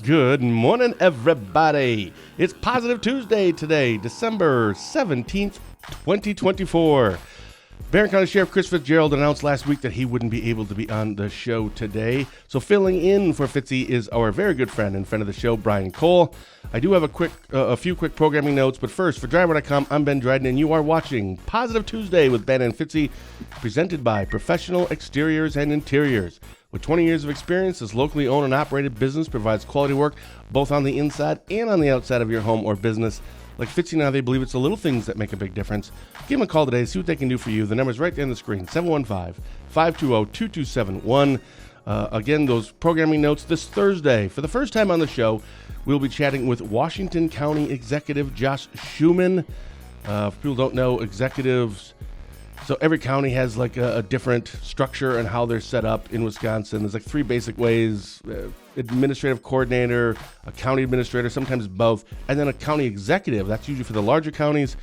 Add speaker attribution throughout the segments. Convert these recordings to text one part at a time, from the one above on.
Speaker 1: Good morning, everybody. It's Positive Tuesday today, December 17th, 2024. Barron County Sheriff Chris Fitzgerald announced last week that he wouldn't be able to be on the show today. So filling in for Fitzy is our very good friend and friend of the show, Brian Cole. I do have a few quick programming notes, but first, for Driver.com, I'm Ben Dryden, and you are watching Positive Tuesday with Ben and Fitzy, presented by Professional Exteriors and Interiors. With 20 years of experience, this locally owned and operated business provides quality work both on the inside and on the outside of your home or business. Like Fitzy and I, they believe it's the little things that make a big difference. Give them a call today, see what they can do for you. The number's right there on the screen, 715-520-2271. Again, those programming notes this Thursday. For the first time on the show, we'll be chatting with Washington County Executive Josh Schuman. If people don't know, executives... So every county has like a different structure and how they're set up in Wisconsin. There's like three basic ways: administrative coordinator, a county administrator, sometimes both, and then a county executive. That's usually for the larger counties.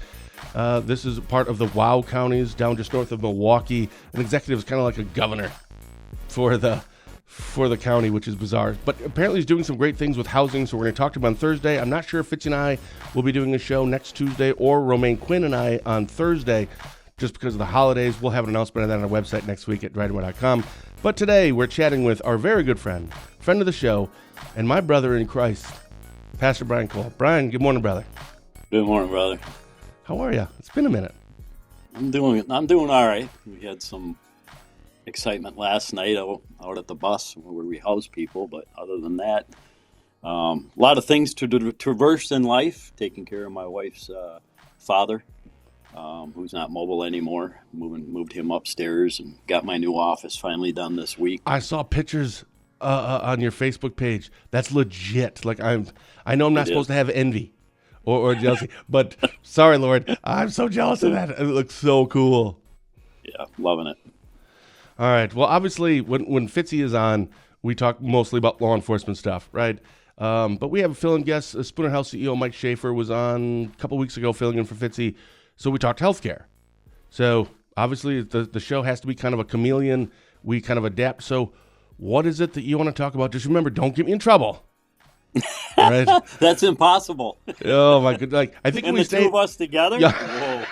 Speaker 1: This is part of the WOW counties down just north of Milwaukee. An executive is kind of like a governor for the county, which is bizarre. But apparently he's doing some great things with housing, so we're going to talk to him on Thursday. I'm not sure if Fitzy and I will be doing a show next Tuesday or Romaine Quinn and I on Thursday. Just because of the holidays. We'll have an announcement of that on our website next week at Dryden.com. But today, we're chatting with our very good friend of the show, and my brother in Christ, Pastor Brian Cole. Brian, good morning, brother.
Speaker 2: Good morning, brother.
Speaker 1: How are you? It's been a minute.
Speaker 2: I'm doing all right. We had some excitement last night out at the bus where we house people, but other than that, a lot of things to traverse in life. Taking care of my wife's father. Who's not mobile anymore. Moved him upstairs and got my new office finally done this week.
Speaker 1: I saw pictures on your Facebook page. That's legit. Like I know I'm not supposed to have envy or jealousy, but sorry, Lord, I'm so jealous of that. It looks so cool.
Speaker 2: Yeah, loving it.
Speaker 1: All right. Well, obviously, when Fitzy is on, we talk mostly about law enforcement stuff, right? But we have a fill-in guest. Spooner House CEO Mike Schaefer was on a couple weeks ago filling in for Fitzy. So we talked healthcare. So obviously the show has to be kind of a chameleon. We kind of adapt. So what is it that you want to talk about? Just remember, don't get me in trouble. Right?
Speaker 2: That's impossible.
Speaker 1: Oh my goodness! Like I think
Speaker 2: and
Speaker 1: we
Speaker 2: the two of us together.
Speaker 1: Yeah. Whoa.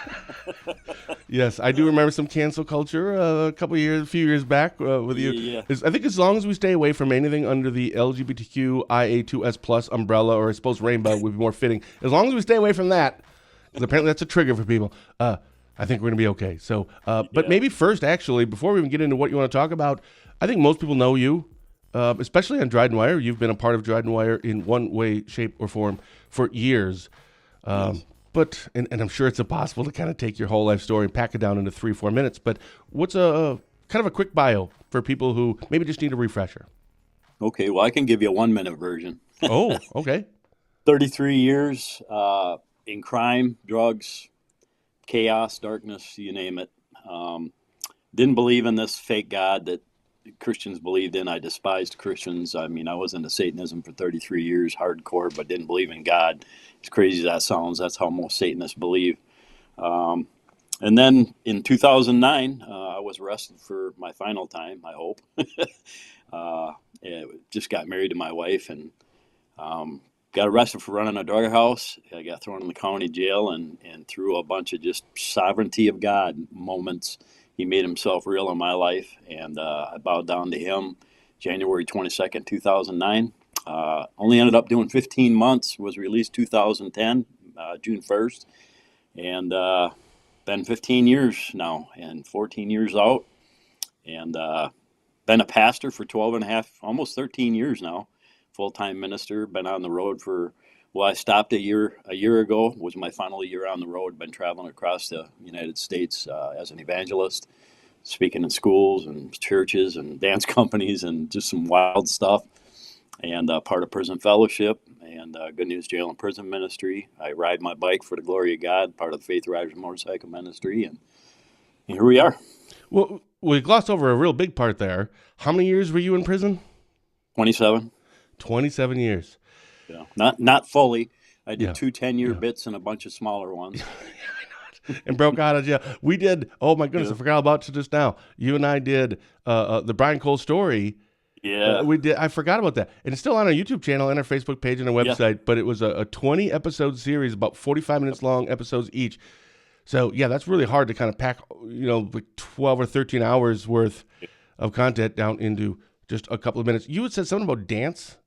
Speaker 1: Yes, I do remember some cancel culture a few years back with you.
Speaker 2: Yeah.
Speaker 1: I think as long as we stay away from anything under the LGBTQIA2S+ umbrella, or I suppose rainbow would be more fitting. As long as we stay away from that. Because apparently that's a trigger for people. I think we're going to be okay. So, but maybe first, actually, before we even get into what you want to talk about, I think most people know you, especially on Dryden Wire. You've been a part of Dryden Wire in one way, shape, or form for years. Yes. But I'm sure it's impossible to kind of take your whole life story and pack it down into 3-4 minutes. But what's a kind of a quick bio for people who maybe just need a refresher?
Speaker 2: Okay, well, I can give you a 1-minute version.
Speaker 1: Oh, okay.
Speaker 2: 33 years. In crime, drugs, chaos, darkness, you name it. Didn't believe in this fake God that Christians believed in. I despised Christians. I mean, I was into Satanism for 33 years, hardcore, but didn't believe in God. As crazy as that sounds, that's how most Satanists believe. And then in 2009, I was arrested for my final time, I hope. Just got married to my wife and got arrested for running a drug house. I got thrown in the county jail and through a bunch of just sovereignty of God moments. He made himself real in my life, and I bowed down to him January 22nd, 2009. Only ended up doing 15 months, was released 2010, June 1st. And been 15 years now and 14 years out. And been a pastor for 12 and a half, almost 13 years now. Full-time minister, been on the road I stopped a year ago, was my final year on the road, been traveling across the United States as an evangelist, speaking in schools and churches and dance companies and just some wild stuff, and part of Prison Fellowship and Good News Jail and Prison Ministry. I ride my bike for the glory of God, part of the Faith Riders Motorcycle Ministry, and here we are.
Speaker 1: Well, we glossed over a real big part there. How many years were you in prison?
Speaker 2: 27.
Speaker 1: 27 years.
Speaker 2: Yeah, not fully. I did 2 10-year bits and a bunch of smaller ones.
Speaker 1: And broke out of jail. We did, oh my goodness, I forgot about it just now. You and I did the Brian Cole story
Speaker 2: Yeah.
Speaker 1: We did. I forgot about that, and it's still on our YouTube channel and our Facebook page and our
Speaker 2: Yeah.
Speaker 1: website. But it was a 20 episode series, about 45 minutes long episodes each. So yeah, that's really hard to kind of pack, like 12 or 13 hours worth of content down into just a couple of minutes. You had said something about dance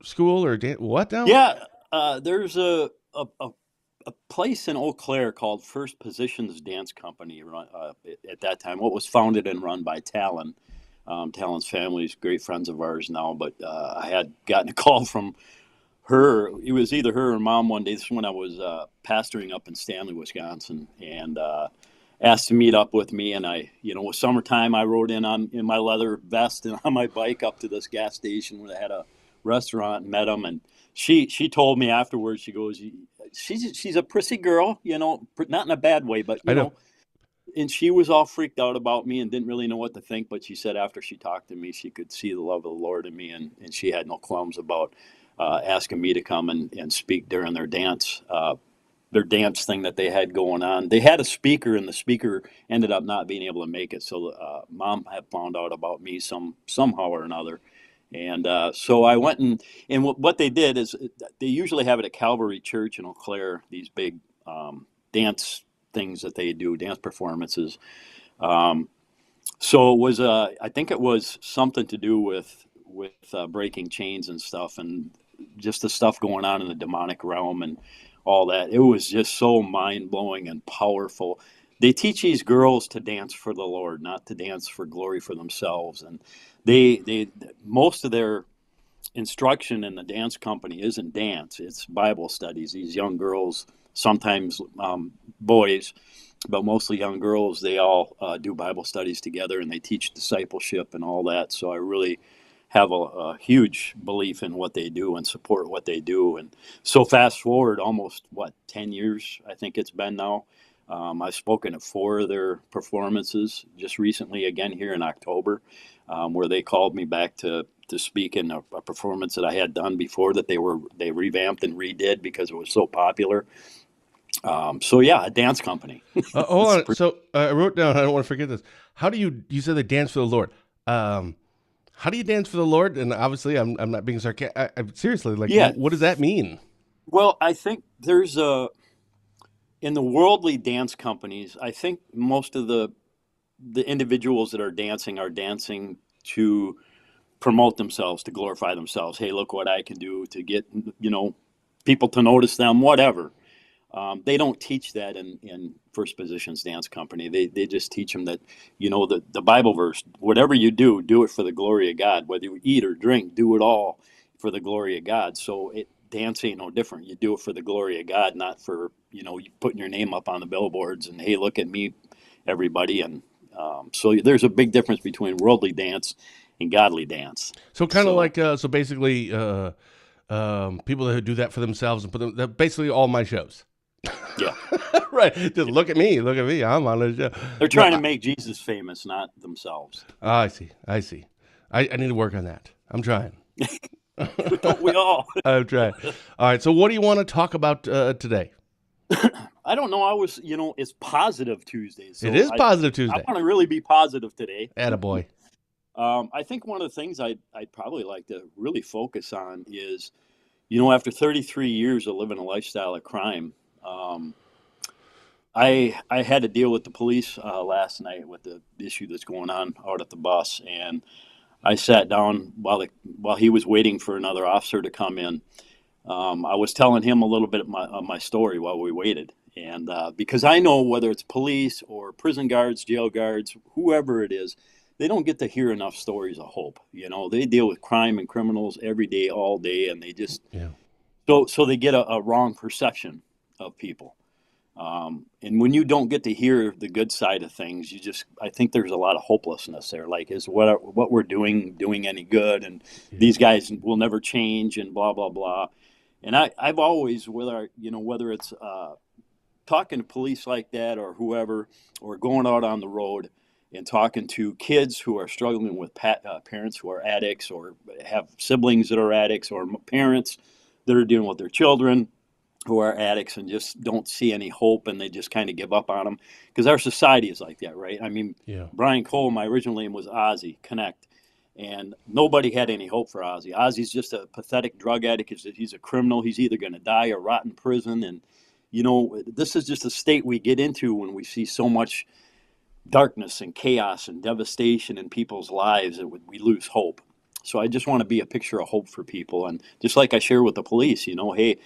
Speaker 1: school or what now?
Speaker 2: Yeah. There's a place in Eau Claire called First Positions Dance Company at that time. What was founded and run by Talon. Talon's family is great friends of ours now, but I had gotten a call from her. It was either her or mom one day. This is when I was pastoring up in Stanley, Wisconsin, and asked to meet up with me. And it was summertime. I rode in my leather vest and on my bike up to this gas station where they had a restaurant and met them. And she told me afterwards, she goes, she's a prissy girl, not in a bad way, but
Speaker 1: I know.
Speaker 2: and she was all freaked out about me and didn't really know what to think. But she said after she talked to me, she could see the love of the Lord in me, and she had no qualms about asking me to come and speak during their dance thing that they had going on. They had a speaker, and the speaker ended up not being able to make it. So mom had found out about me somehow or another. And so I went and what they did is they usually have it at Calvary Church in Eau Claire, these big dance things that they do, dance performances. So it was, I think it was something to do with breaking chains and stuff, and just the stuff going on in the demonic realm and all that. It was just so mind blowing and powerful. They teach these girls to dance for the Lord, not to dance for glory for themselves. And they most of their instruction in the dance company isn't dance; it's Bible studies. These young girls, sometimes boys, but mostly young girls, they all do Bible studies together, and they teach discipleship and all that. So I really have a huge belief in what they do and support what they do. And so fast forward almost 10 years, I think it's been now. I've spoken at 4 of their performances just recently, again here in October, where they called me back to speak in a performance that I had done before that they revamped and redid because it was so popular. So yeah, a dance company.
Speaker 1: Hold on. So I wrote down. I don't want to forget this. How do you said they dance for the Lord? How do you dance for the Lord? And obviously, I'm not being sarcastic. Seriously, like,
Speaker 2: Yeah.
Speaker 1: what does that mean?
Speaker 2: Well, I think there's in the worldly dance companies, I think most of the individuals that are dancing to promote themselves, to glorify themselves. Hey, look what I can do to get people to notice them, whatever. They don't teach that in First Positions Dance Company. They just teach them that, the Bible verse, whatever you do it for the glory of God. Whether you eat or drink, do it all for the glory of God. So dance ain't no different. You do it for the glory of God, not for, you putting your name up on the billboards and, hey, look at me, everybody. And so there's a big difference between worldly dance and godly dance.
Speaker 1: So kind of like so basically, people that do that for themselves and put them. That basically all my shows.
Speaker 2: Yeah.
Speaker 1: Right. Just look at me. Look at me. I'm on the show.
Speaker 2: They're trying to make Jesus famous, not themselves.
Speaker 1: I see. I need to work on that. I'm trying.
Speaker 2: Don't we all?
Speaker 1: I'm trying. All right. So what do you want to talk about today?
Speaker 2: I don't know. It's Positive Tuesday. So
Speaker 1: it is Positive Tuesday.
Speaker 2: I want to really be positive today.
Speaker 1: Attaboy.
Speaker 2: I think one of the things I'd probably like to really focus on is, after 33 years of living a lifestyle of crime, I had to deal with the police last night with the issue that's going on out at the bus, and I sat down while he was waiting for another officer to come in. I was telling him a little bit of my story while we waited, and because I know whether it's police or prison guards, jail guards, whoever it is, they don't get to hear enough stories of hope. They deal with crime and criminals every day, all day, and they just so they get a wrong perception of people. And when you don't get to hear the good side of things, I think there's a lot of hopelessness there. Like, is what we're doing any good? And these guys will never change, and blah blah blah. And I've always, whether it's talking to police like that or whoever, or going out on the road and talking to kids who are struggling with parents who are addicts, or have siblings that are addicts, or parents that are dealing with their children who are addicts and just don't see any hope, and they just kind of give up on them, because our society is like that, right? I mean, Brian Cole, my original name was Ozzy Connect, And nobody had any hope for Ozzy. Ozzy's just a pathetic drug addict. He's a criminal. He's either going to die or rot in prison. And, this is just a state we get into when we see so much darkness and chaos and devastation in people's lives that we lose hope. So I just want to be a picture of hope for people. And just like I share with the police, hey,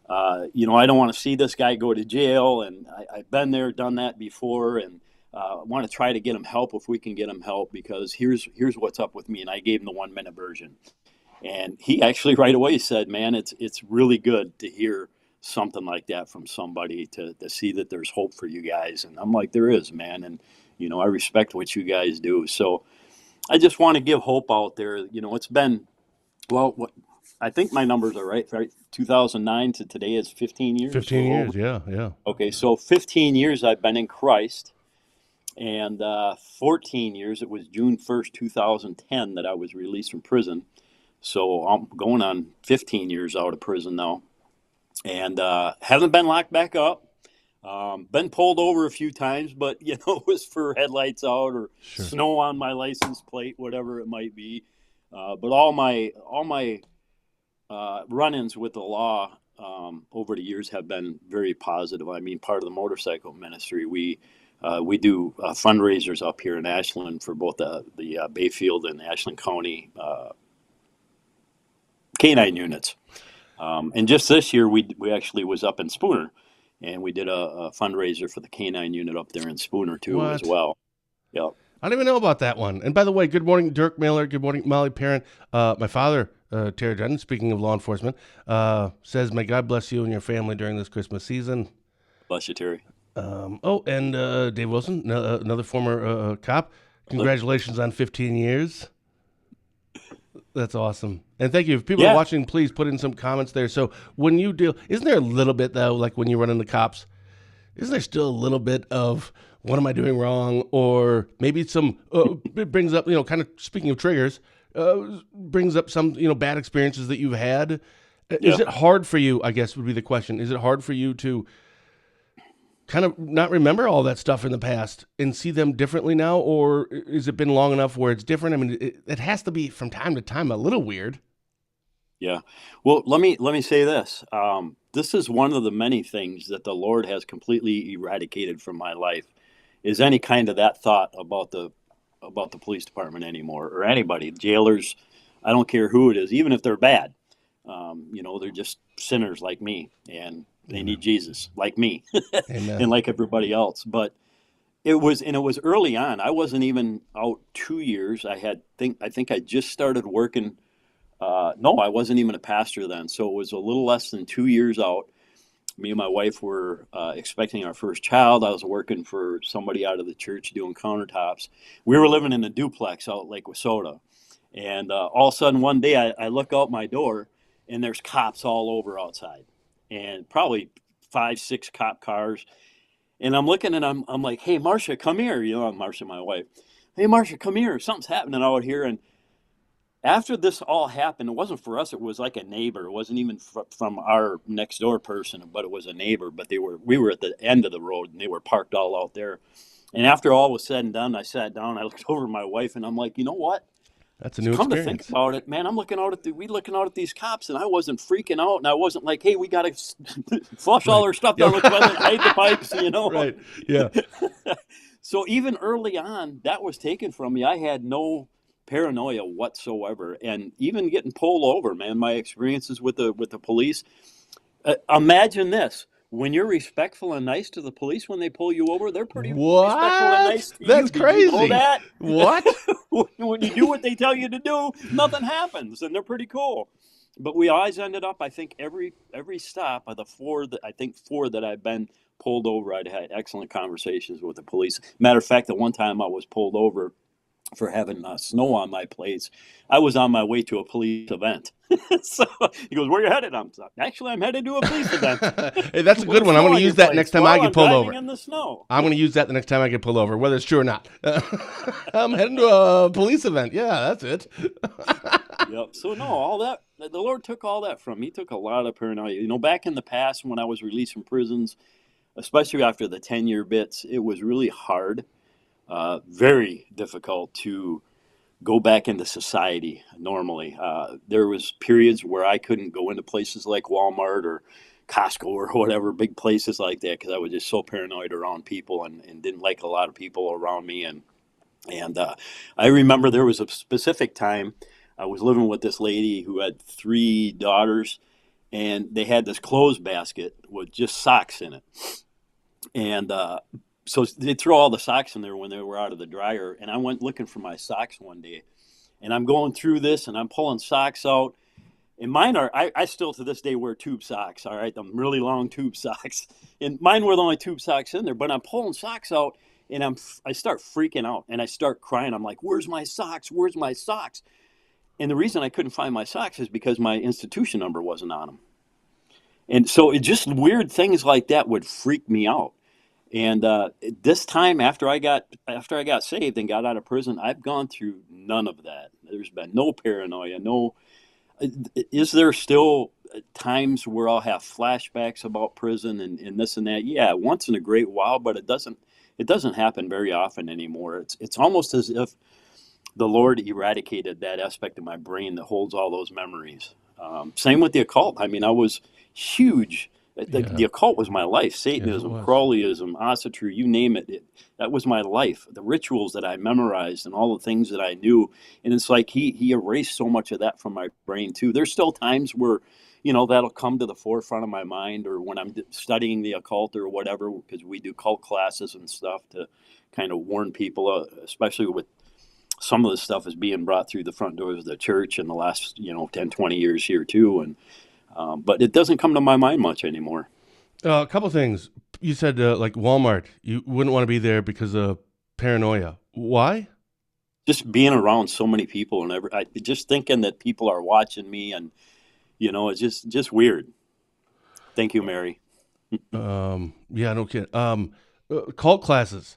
Speaker 2: I don't want to see this guy go to jail. And I've been there, done that before. And I want to try to get him help if we can get him help, because here's what's up with me. And I gave him the 1-minute version. And he actually right away said, man, it's really good to hear something like that from somebody, to see that there's hope for you guys. And I'm like, there is, man. And, I respect what you guys do. So I just want to give hope out there. It's been, I think my numbers are right? 2009 to today is 15 years.
Speaker 1: 15 years, yeah.
Speaker 2: Okay, so 15 years I've been in Christ. And 14 years, it was June 1st, 2010 that I was released from prison. So I'm going on 15 years out of prison now. And haven't been locked back up. Been pulled over a few times, but, it was for headlights out or snow on my license plate, whatever it might be. But all my run-ins with the law over the years have been very positive. I mean, part of the motorcycle ministry, we do fundraisers up here in Ashland for both the Bayfield and Ashland County canine units. And just this year, we actually was up in Spooner, and we did a fundraiser for the canine unit up there in Spooner too as well. Yep.
Speaker 1: I don't even know about that one. And by the way, good morning, Dirk Miller. Good morning, Molly Parent. My father, Terry Dryden, speaking of law enforcement, says, may God bless you and your family during this Christmas season.
Speaker 2: Bless you, Terry.
Speaker 1: And Dave Wilson, another former cop. Congratulations on 15 years. That's awesome. And thank you. If people are watching, please put in some comments there. So when you deal, isn't there a little bit, though, like when you run into cops, isn't there still a little bit of what am I doing wrong? Or maybe some, it brings up, kind of speaking of triggers, brings up some, bad experiences that you've had. Is it hard for you, I guess would be the question. Is it hard for you to kind of not remember all that stuff in the past and see them differently now? Or has it been long enough where it's different? I mean, it has to be from time to time a little weird.
Speaker 2: Yeah. Well, let me say this. This is one of the many things that the Lord has completely eradicated from my life, is any kind of that thought about the police department anymore, or anybody, jailers. I don't care who it is, even if they're bad. They're just sinners like me, and they need Jesus like me and like everybody else. But it was early on. I wasn't even out 2 years. I think I just started working. No, I wasn't even a pastor then. So it was a little less than 2 years out. Me and my wife were expecting our first child. I was working for somebody out of the church doing countertops. We were living in a duplex out Lake Wissota. And all of a sudden one day I look out my door and there's cops all over outside, and probably 5-6 cop cars. And I'm looking and I'm like, hey, Marcia, come here. I'm Marcia, my wife. Hey, Marcia, come here. Something's happening out here. And after this all happened, it wasn't for us. It was like a neighbor. It wasn't even from our next door person, but it was a neighbor. But we were at the end of the road, and they were parked all out there. And after all was said and done, I sat down. I looked over at my wife, and I'm like, you know what?
Speaker 1: That's a new
Speaker 2: Come
Speaker 1: experience.
Speaker 2: to think about it, man. I'm looking out at these cops, and I wasn't freaking out, and I wasn't like, hey, we got to flush all our stuff down the toilet, hide the pipes,
Speaker 1: Right. Yeah.
Speaker 2: So even early on, that was taken from me. I had no paranoia whatsoever. And even getting pulled over, man, my experiences with the police. Imagine this. When you're respectful and nice to the police when they pull you over, they're pretty respectful and nice to you.
Speaker 1: That's crazy.
Speaker 2: Did you know that?
Speaker 1: What?
Speaker 2: When you do what they tell you to do, nothing happens, and they're pretty cool. But we always ended up, I think, every stop of the four that I've been pulled over, I'd had excellent conversations with the police. Matter of fact, the one time I was pulled over for having snow on my plates, I was on my way to a police event. So he goes, where are you headed? I'm headed to a police event.
Speaker 1: Hey, that's a good one. I'm going to use that next time I get pulled over.
Speaker 2: In the snow.
Speaker 1: I'm going to use that the next time I get pulled over, whether it's true or not. I'm heading to a police event. Yeah, that's it.
Speaker 2: Yep. So no, all that, the Lord took all that from me. He took a lot of paranoia. Back in the past when I was released from prisons, especially after the 10-year bits, it was really hard. Very difficult to go back into society normally. There was periods where I couldn't go into places like Walmart or Costco or whatever, big places like that, because I was just so paranoid around people and didn't like a lot of people around me. And I remember there was a specific time I was living with this lady who had 3 daughters, and they had this clothes basket with just socks in it. And so they'd throw all the socks in there when they were out of the dryer. And I went looking for my socks one day. And I'm going through this, and I'm pulling socks out. And mine are, I still to this day wear tube socks, all right? Them really long tube socks. And mine were the only tube socks in there. But I'm pulling socks out, and I start freaking out. And I start crying. I'm like, where's my socks? Where's my socks? And the reason I couldn't find my socks is because my institution number wasn't on them. And so it just weird things like that would freak me out. And this time, after I got saved and got out of prison, I've gone through none of that. There's been no paranoia. No, is there still times where I'll have flashbacks about prison and this and that? Yeah, once in a great while, but it doesn't happen very often anymore. It's almost as if the Lord eradicated that aspect of my brain that holds all those memories. Same with the occult. I mean, I was huge. The occult was my life. Satanism, Crowleyism, Asatru, you name it. That was my life. The rituals that I memorized and all the things that I knew. And it's like he erased so much of that from my brain too. There's still times where, that'll come to the forefront of my mind, or when I'm studying the occult or whatever, because we do cult classes and stuff to kind of warn people, especially with some of the stuff is being brought through the front doors of the church in the last, 10, 20 years here too. And but it doesn't come to my mind much anymore.
Speaker 1: A couple things. You said like Walmart, you wouldn't want to be there because of paranoia. Why?
Speaker 2: Just being around so many people and just thinking that people are watching me, and it's just weird. Thank you, Mary.
Speaker 1: Yeah, no kidding. Cult classes.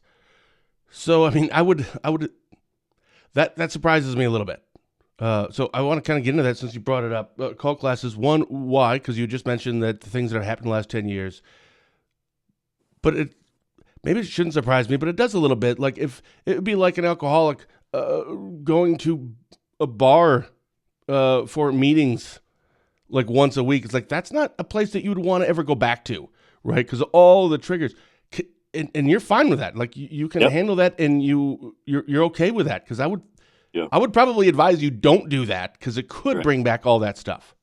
Speaker 1: So I mean, I would that surprises me a little bit. So I want to kind of get into that since you brought it up. Cult classes. One, why? Because you just mentioned that the things that have happened in the last 10 years. But maybe it shouldn't surprise me, but it does a little bit. Like if it would be like an alcoholic going to a bar for meetings like once a week. It's like that's not a place that you would want to ever go back to, right? Because all the triggers. And you're fine with that. Like you can handle that, and you're okay with that. Because I would probably advise you don't do that, because it could bring back all that stuff.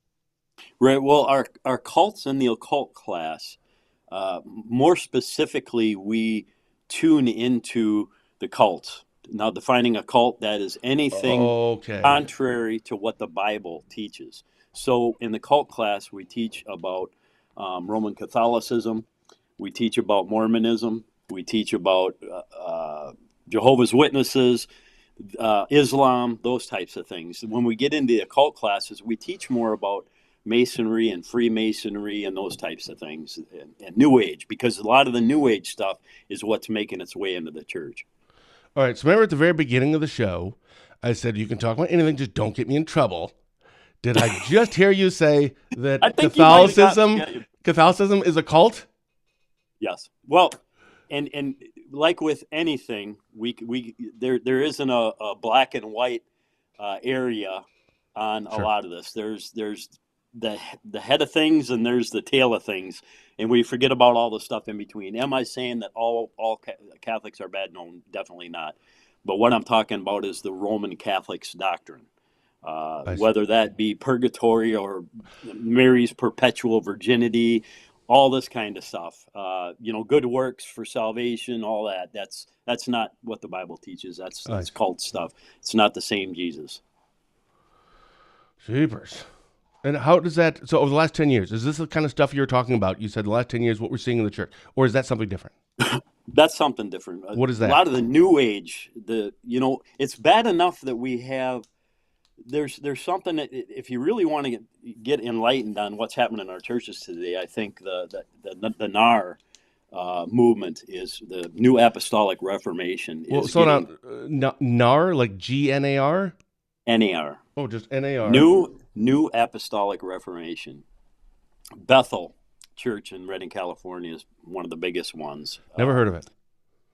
Speaker 2: Right. Well, our cults in the occult class, more specifically, we tune into the cults. Now, defining a cult, that is anything contrary to what the Bible teaches. So in the cult class, we teach about Roman Catholicism. We teach about Mormonism. We teach about Jehovah's Witnesses, Islam, those types of things. When we get into the occult classes, we teach more about Masonry and Freemasonry and those types of things, and New Age, because a lot of the New Age stuff is what's making its way into the church.
Speaker 1: All right, so remember at the very beginning of the show, I said you can talk about anything, just don't get me in trouble. Did I just hear you say that Catholicism is a cult?
Speaker 2: Yes. Well, and like with anything, there isn't a black and white area on a lot of this. There's the head of things, and there's the tail of things, and we forget about all the stuff in between. Am I saying that all Catholics are bad? No, definitely not. But what I'm talking about is the Roman Catholics doctrine. Whether that be purgatory or Mary's perpetual virginity, all this kind of stuff, good works for salvation, all that. That's not what the Bible teaches. That's cult stuff. It's not the same Jesus.
Speaker 1: Jeepers. And how does that, so over the last 10 years, is this the kind of stuff you're talking about? You said the last 10 years, what we're seeing in the church, or is that something different?
Speaker 2: That's something different.
Speaker 1: What is that?
Speaker 2: A lot of the New Age, it's bad enough that we have, there's something that if you really want to get enlightened on what's happening in our churches today, I think the NAR movement is the New Apostolic Reformation.
Speaker 1: Well, so now, NAR, like GNAR?
Speaker 2: NAR.
Speaker 1: Oh, just NAR.
Speaker 2: New Apostolic Reformation. Bethel Church in Redding, California is one of the biggest ones.
Speaker 1: Never heard of it.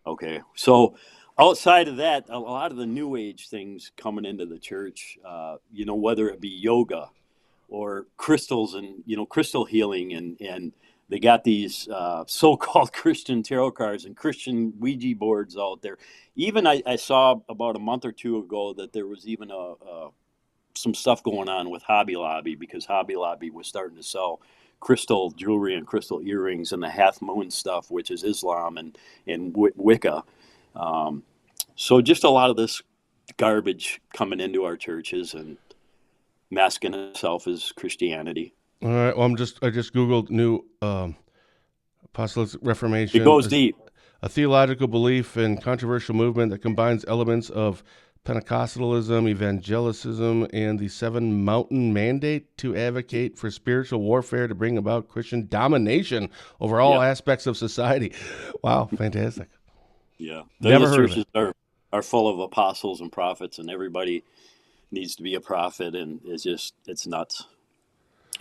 Speaker 2: Okay. So outside of that, a lot of the new age things coming into the church, whether it be yoga or crystals and, crystal healing, and they got these so-called Christian tarot cards and Christian Ouija boards out there. Even I saw about a month or two ago that there was even some stuff going on with Hobby Lobby, because Hobby Lobby was starting to sell crystal jewelry and crystal earrings and the half moon stuff, which is Islam and Wicca. So just a lot of this garbage coming into our churches and masking itself as Christianity.
Speaker 1: All right. Well, I just Googled new apostolic reformation.
Speaker 2: It goes deep.
Speaker 1: A theological belief and controversial movement that combines elements of Pentecostalism, evangelicism, and the Seven Mountain Mandate to advocate for spiritual warfare to bring about Christian domination over all aspects of society. Wow, fantastic.
Speaker 2: Yeah.
Speaker 1: Never
Speaker 2: Those
Speaker 1: heard of
Speaker 2: churches
Speaker 1: it.
Speaker 2: are full of apostles and prophets, and everybody needs to be a prophet, and it's nuts.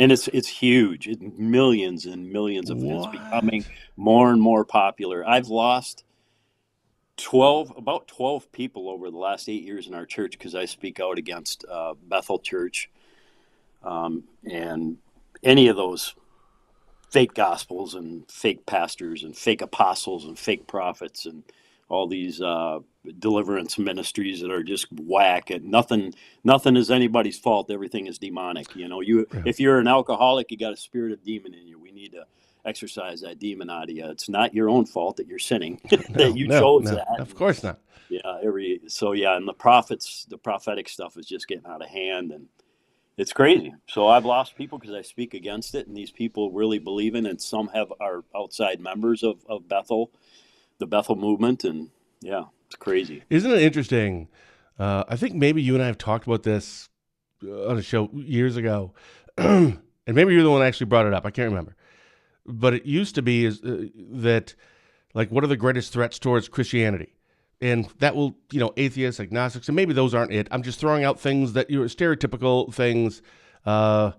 Speaker 2: And it's huge. Millions and millions of It's becoming more and more popular. I've lost about 12 people over the last 8 years in our church because I speak out against Bethel Church, and any of those fake gospels and fake pastors and fake apostles and fake prophets and all these deliverance ministries that are just whack, and nothing is anybody's fault. Everything is demonic. If you're an alcoholic, you got a spirit of demon in you. We need to exorcise that demon out of you. It's not your own fault that you're sinning, that you chose that.
Speaker 1: Of course not.
Speaker 2: Yeah, and the prophetic stuff is just getting out of hand, and it's crazy. So I've lost people because I speak against it, and these people really believe in it, and some are outside members of Bethel, the Bethel movement, and it's crazy.
Speaker 1: Isn't it interesting? I think maybe you and I have talked about this on a show years ago, and maybe you're the one that actually brought it up. I can't remember. But it used to be that, like, what are the greatest threats towards Christianity? And that will, atheists, agnostics, and maybe those aren't it. I'm just throwing out things that stereotypical things. But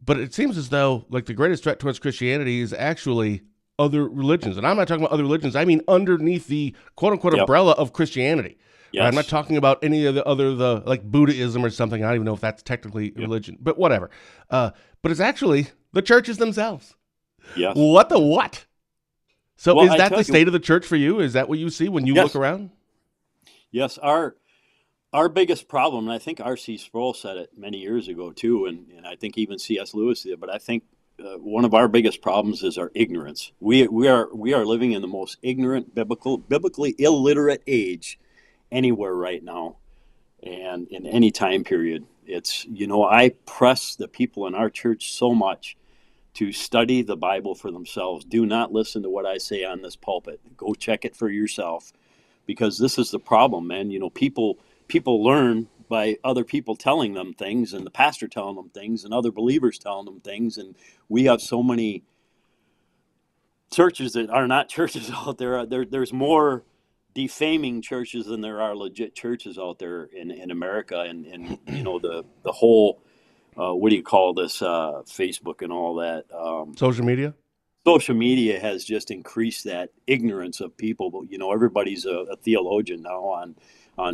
Speaker 1: it seems as though, like, the greatest threat towards Christianity is actually other religions. And I'm not talking about other religions. I mean underneath the quote-unquote umbrella of Christianity.
Speaker 2: Yes.
Speaker 1: I'm not talking about any of the like Buddhism or something. I don't even know if that's technically religion, but whatever. But it's actually the churches themselves.
Speaker 2: Yes.
Speaker 1: What the what? So is that the state of the church for you? Is that what you see when you look around?
Speaker 2: Yes. Our biggest problem, and I think R.C. Sproul said it many years ago too, and I think even C.S. Lewis did, but I think one of our biggest problems is our ignorance. We are living in the most ignorant, biblically illiterate age anywhere right now, and in any time period. It's, I press the people in our church so much to study the Bible for themselves. Do not listen to what I say on this pulpit. Go check it for yourself, because this is the problem, man. People learn by other people telling them things, and the pastor telling them things, and other believers telling them things, and we have so many churches that are not churches out there. There's more defaming churches than there are legit churches out there in America, and the whole what do you call this, Facebook and all that,
Speaker 1: social media
Speaker 2: has just increased that ignorance of people. But everybody's a theologian now on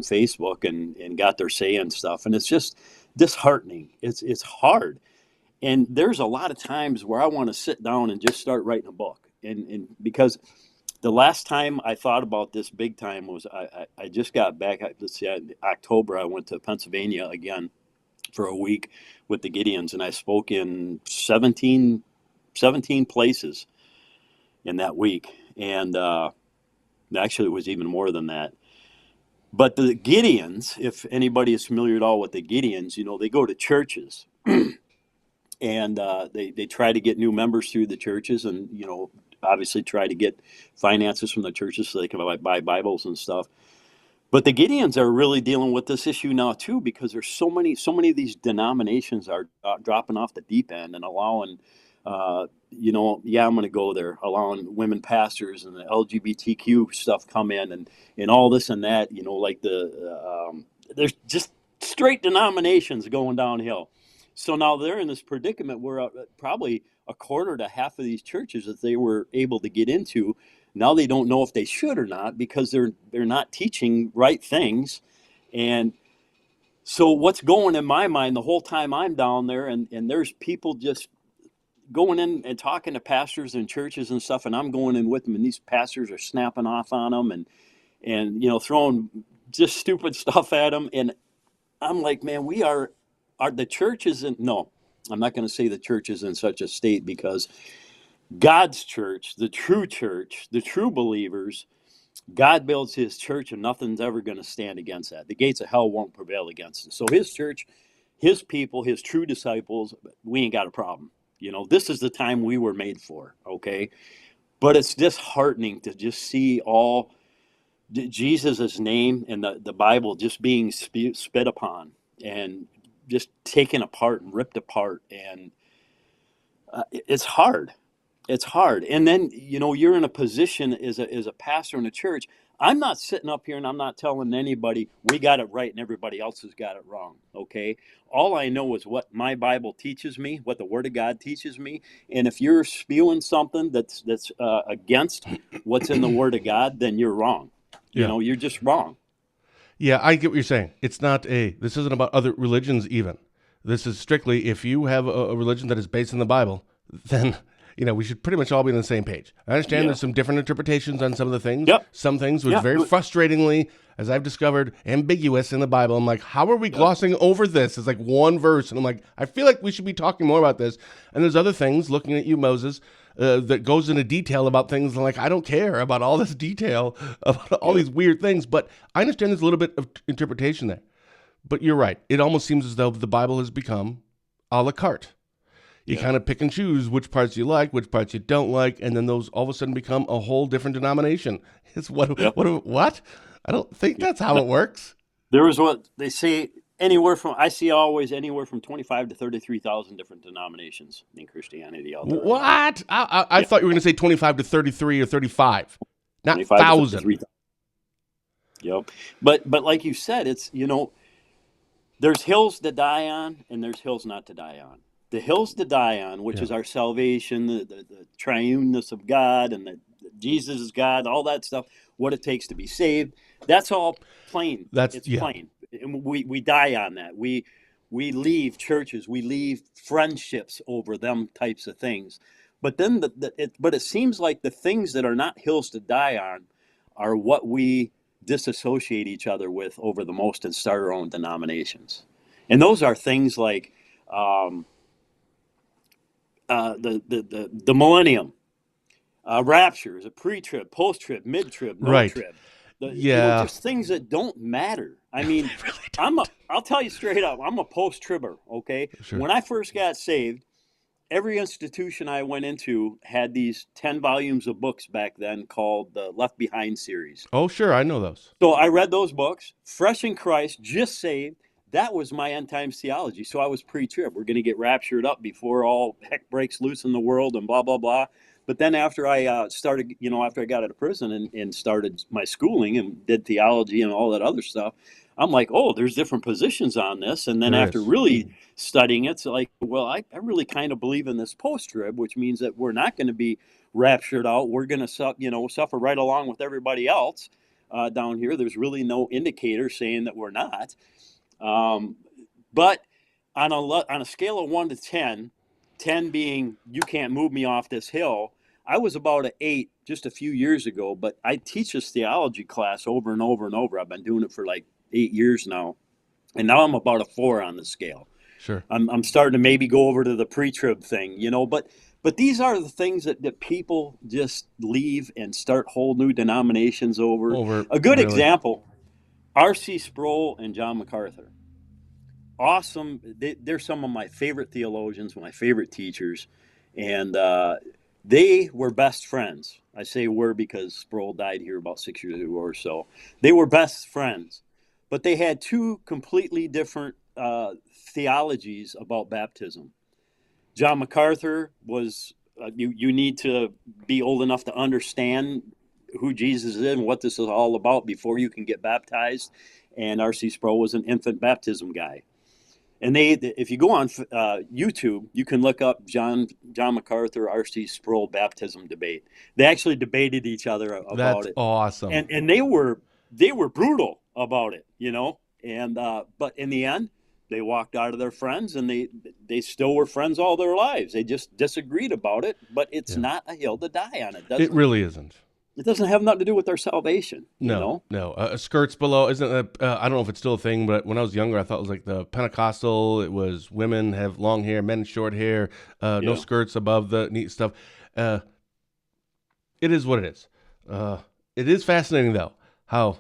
Speaker 2: Facebook and got their say and stuff, and it's just disheartening. It's hard, and there's a lot of times where I want to sit down and just start writing a book, and because the last time I thought about this big time was I just got back. Let's see, in October I went to Pennsylvania again for a week with the Gideons, and I spoke in 17 places in that week, and actually it was even more than that. But the Gideons, if anybody is familiar at all with the Gideons, they go to churches and they try to get new members through the churches, and obviously try to get finances from the churches so they can buy Bibles and stuff. But the Gideons are really dealing with this issue now too, because there's so many of these denominations are dropping off the deep end and allowing, I'm going to go there, allowing women pastors and the LGBTQ stuff come in and all this and that, like there's just straight denominations going downhill. So now they're in this predicament where probably a quarter to half of these churches that they were able to get into, Now they don't know if they should or not because they're not teaching right things. And so what's going in my mind the whole time I'm down there, and there's people just going in and talking to pastors and churches and stuff, and I'm going in with them, and these pastors are snapping off on them and throwing just stupid stuff at them. And I'm like, man, the church isn't, no, I'm not going to say the church is in such a state, because God's church, the true believers, God builds his church, and nothing's ever going to stand against that. The gates of hell won't prevail against it. So his church, his people, his true disciples, we ain't got a problem. This is the time we were made for, okay? But it's disheartening to just see all Jesus' name and the Bible just being spit upon and just taken apart and ripped apart. And it's hard. It's hard. And then, you're in a position as a pastor in a church. I'm not sitting up here and I'm not telling anybody we got it right and everybody else has got it wrong. Okay. All I know is what my Bible teaches me, what the Word of God teaches me. And if you're spewing something that's against what's in the Word of God, then you're wrong.
Speaker 1: Yeah.
Speaker 2: You're just wrong.
Speaker 1: Yeah, I get what you're saying. This isn't about other religions even. This is strictly, if you have a religion that is based in the Bible, then we should pretty much all be on the same page. I understand there's some different interpretations on some of the things.
Speaker 2: Yep.
Speaker 1: Some things which very frustratingly, as I've discovered, ambiguous in the Bible. I'm like, how are we glossing over this? It's like one verse. And I'm like, I feel like we should be talking more about this. And there's other things, looking at you, Moses, that goes into detail about things. Like, I don't care about all this detail, about all these weird things. But I understand there's a little bit of interpretation there. But you're right. It almost seems as though the Bible has become a la carte. You kind of pick and choose which parts you like, which parts you don't like, and then those all of a sudden become a whole different denomination. It's what? I don't think that's how it works.
Speaker 2: There is what they say I see always anywhere from 25 to 33,000 different denominations in Christianity out there.
Speaker 1: What? I thought you were going to say 25 to 33 or 35, not 1,000.
Speaker 2: Yep. But like you said, it's, there's hills to die on and there's hills not to die on. The hills to die on, which is our salvation, the triuneness of God, and that Jesus is God, all that stuff, what it takes to be saved, that's all plain. It's plain. And we die on that. We leave churches, we leave friendships over them types of things. But then it seems like the things that are not hills to die on are what we disassociate each other with over the most and start our own denominations. And those are things like the millennium, rapture, is a pre-trib, post-trib, mid-trib, no-trib. Just things that don't matter. I mean, really I'll tell you straight up, I'm a post-tribber, okay? Sure. When I first got saved, every institution I went into had these 10 volumes of books back then called the Left Behind series.
Speaker 1: Oh, sure, I know those.
Speaker 2: So I read those books, fresh in Christ, just saved. That was my end times theology. So I was pre-trib. We're going to get raptured up before all heck breaks loose in the world and blah, blah, blah. But then after I started, after I got out of prison and started my schooling and did theology and all that other stuff, I'm like, oh, there's different positions on this. And then after really studying it, it's like, well, I really kind of believe in this post-trib, which means that we're not going to be raptured out. We're going to suffer right along with everybody else down here. There's really no indicator saying that we're not. But on a scale of 1 to 10, 10 being you can't move me off this hill, I was about an 8 just a few years ago. But I teach this theology class over and over and over. I've been doing it for like 8 years now, and now I'm about a 4 on the scale.
Speaker 1: Sure.
Speaker 2: I'm starting to maybe go over to the pre-trib thing, but these are the things that people just leave and start whole new denominations over. A good example, R.C. Sproul and John MacArthur. Awesome. They're some of my favorite theologians, my favorite teachers, and they were best friends. I say were because Sproul died here about 6 years ago or so. They were best friends, but they had two completely different theologies about baptism. John MacArthur was, you need to be old enough to understand who Jesus is and what this is all about before you can get baptized. And R.C. Sproul was an infant baptism guy. And if you go on YouTube, you can look up John John MacArthur, R.C. Sproul baptism debate. They actually debated each other about
Speaker 1: That's
Speaker 2: it,
Speaker 1: awesome.
Speaker 2: and they were brutal about it, And but in the end, they walked out of their friends, and they still were friends all their lives. They just disagreed about it, but it's not a hill to die on.
Speaker 1: It really isn't.
Speaker 2: It doesn't have nothing to do with our salvation.
Speaker 1: No. Skirts below isn't. I don't know if it's still a thing, but when I was younger, I thought it was like the Pentecostal. It was women have long hair, men short hair, no skirts above the neat stuff. It is what it is. It is fascinating though how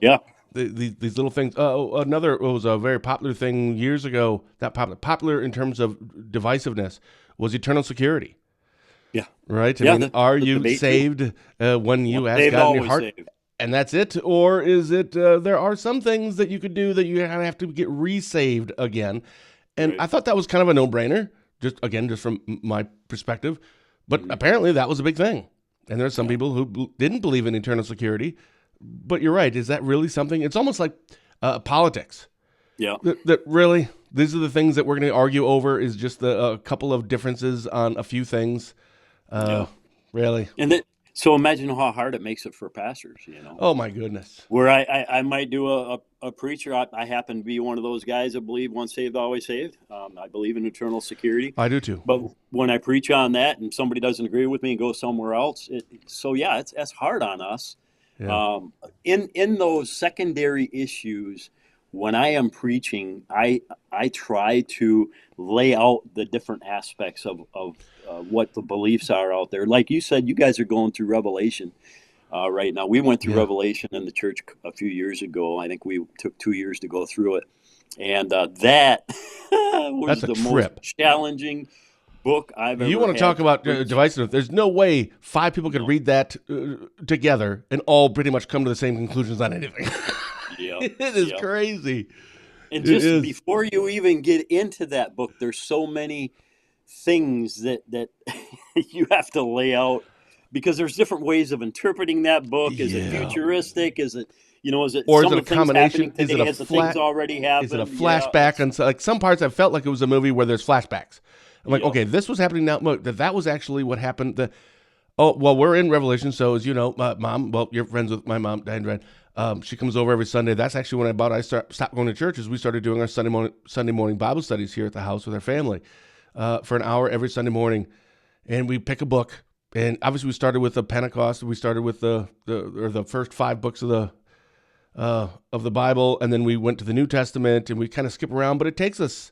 Speaker 1: these little things. Another was a very popular thing years ago. That popular in terms of divisiveness was eternal security.
Speaker 2: Yeah.
Speaker 1: Right? I mean, are you saved when you ask God in your heart? Saved. And that's it? Or is it there are some things that you could do that you have to get re-saved again? And I thought that was kind of a no-brainer, just from my perspective. But apparently that was a big thing. And there are some people who didn't believe in eternal security. But you're right. Is that really something? It's almost like politics.
Speaker 2: Yeah.
Speaker 1: That really, these are the things that we're going to argue over is just a couple of differences on a few things. Really.
Speaker 2: And so imagine how hard it makes it for pastors,
Speaker 1: Oh my goodness.
Speaker 2: Where I might do a preacher. I happen to be one of those guys that believe once saved, always saved. I believe in eternal security.
Speaker 1: I do too.
Speaker 2: But when I preach on that and somebody doesn't agree with me and goes somewhere else, that's hard on us. Yeah. In those secondary issues, when I am preaching, I try to lay out the different aspects of what the beliefs are out there. Like you said, you guys are going through Revelation right now. We went through Revelation in the church a few years ago. I think we took 2 years to go through it. And that was the most challenging book I've ever
Speaker 1: You want to talk about divisive? There's no way 5 people could read that together and all pretty much come to the same conclusions on anything.
Speaker 2: Yeah,
Speaker 1: it is crazy.
Speaker 2: And just before you even get into that book, there's so many things that you have to lay out, because there's different ways of interpreting that book. Is it futuristic? Is it is it,
Speaker 1: or is it a combination?
Speaker 2: Is it a things already happened?
Speaker 1: Is it a flashback? And like some parts, I felt like it was a movie where there's flashbacks. I'm like, okay, this was happening now. That was actually what happened. We're in Revelation, so as you know, Mom. Well, you're friends with my mom, Dryden. She comes over every Sunday. That's actually when I stopped going to church. Is we started doing our Sunday morning Bible studies here at the house with our family for an hour every Sunday morning, and we pick a book. And obviously, we started with the Pentecost. We started with the first 5 books of the Bible, and then we went to the New Testament, and we kind of skip around. But it takes us,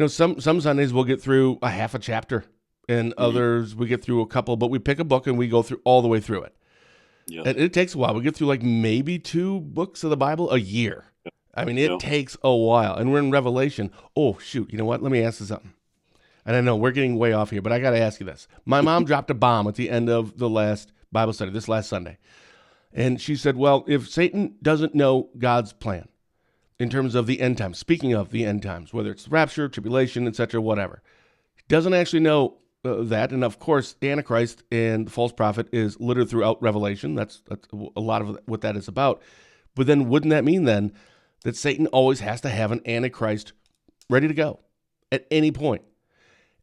Speaker 1: some Sundays we'll get through a half a chapter, and others we get through a couple. But we pick a book and we go through all the way through it. Yeah. And it takes a while. We get through like maybe 2 books of the Bible a year. I mean, it takes a while. And we're in Revelation. Oh, shoot. You know what? Let me ask you something. And I know we're getting way off here, but I got to ask you this. My mom dropped a bomb at the end of the last Bible study, this last Sunday. And she said, well, if Satan doesn't know God's plan in terms of the end times, speaking of the end times, whether it's rapture, tribulation, etc., whatever, he doesn't actually know that. And of course, the Antichrist and the false prophet is littered throughout Revelation. That's a lot of what that is about. But then wouldn't that mean then that Satan always has to have an Antichrist ready to go at any point?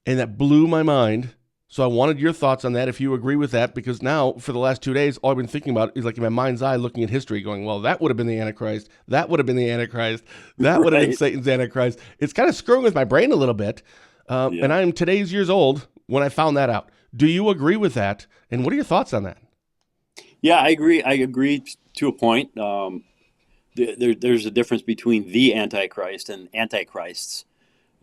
Speaker 1: And that blew my mind. So I wanted your thoughts on that, if you agree with that, because now for the last 2 days, all I've been thinking about is like in my mind's eye looking at history going, well, that would have been the Antichrist. That would have been the Antichrist. That would have been Satan's Antichrist. It's kind of screwing with my brain a little bit. And I'm today's years old when I found that out. Do you agree with that? And what are your thoughts on that?
Speaker 2: Yeah, I agree. I agree to a point. There's a difference between the Antichrist and antichrists.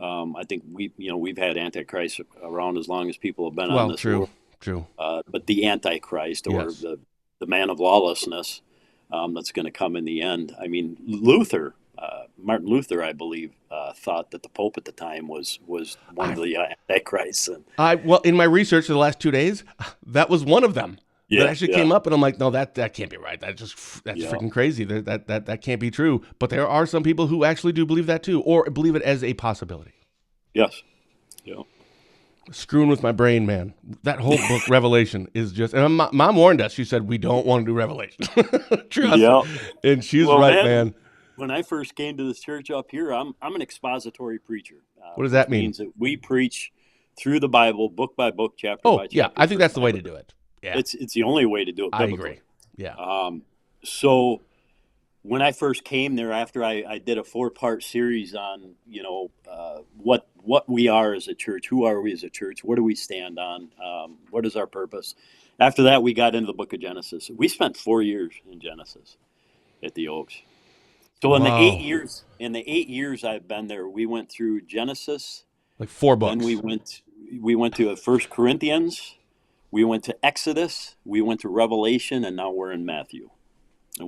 Speaker 2: I think we've had Antichrist around as long as people have been on this world. True. But the Antichrist, or the man of lawlessness, that's going to come in the end. I mean, Martin Luther, I believe, thought that the Pope at the time was one of the Antichrists.
Speaker 1: In my research for the last 2 days, that was one of them. That actually came up, and I'm like, no, that can't be right. That's freaking crazy. That can't be true. But there are some people who actually do believe that too, or believe it as a possibility.
Speaker 2: Yes. Yeah.
Speaker 1: Screwing with my brain, man. That whole book, Revelation, is just. And Mom warned us. She said we don't want to do Revelation. Trust. And she's right, man.
Speaker 2: When I first came to this church up here, I'm an expository preacher.
Speaker 1: What does that mean?
Speaker 2: Means that we preach through the Bible, book by book, chapter
Speaker 1: Oh,
Speaker 2: by
Speaker 1: yeah.
Speaker 2: chapter.
Speaker 1: I think that's
Speaker 2: verse
Speaker 1: the
Speaker 2: by
Speaker 1: way
Speaker 2: verse.
Speaker 1: to do it. Yeah.
Speaker 2: It's the only way to do it
Speaker 1: I
Speaker 2: biblically.
Speaker 1: agree. Yeah.
Speaker 2: So when I first came there, after I did a 4-part series on, what we are as a church, who are we as a church, what do we stand on, what is our purpose? After that, we got into the book of Genesis. We spent 4 years in Genesis at the Oaks. So in the
Speaker 1: Wow.
Speaker 2: 8 years I've been there, we went through Genesis.
Speaker 1: Like 4 books.
Speaker 2: Then we went to First Corinthians, we went to Exodus, we went to Revelation, and now we're in Matthew. And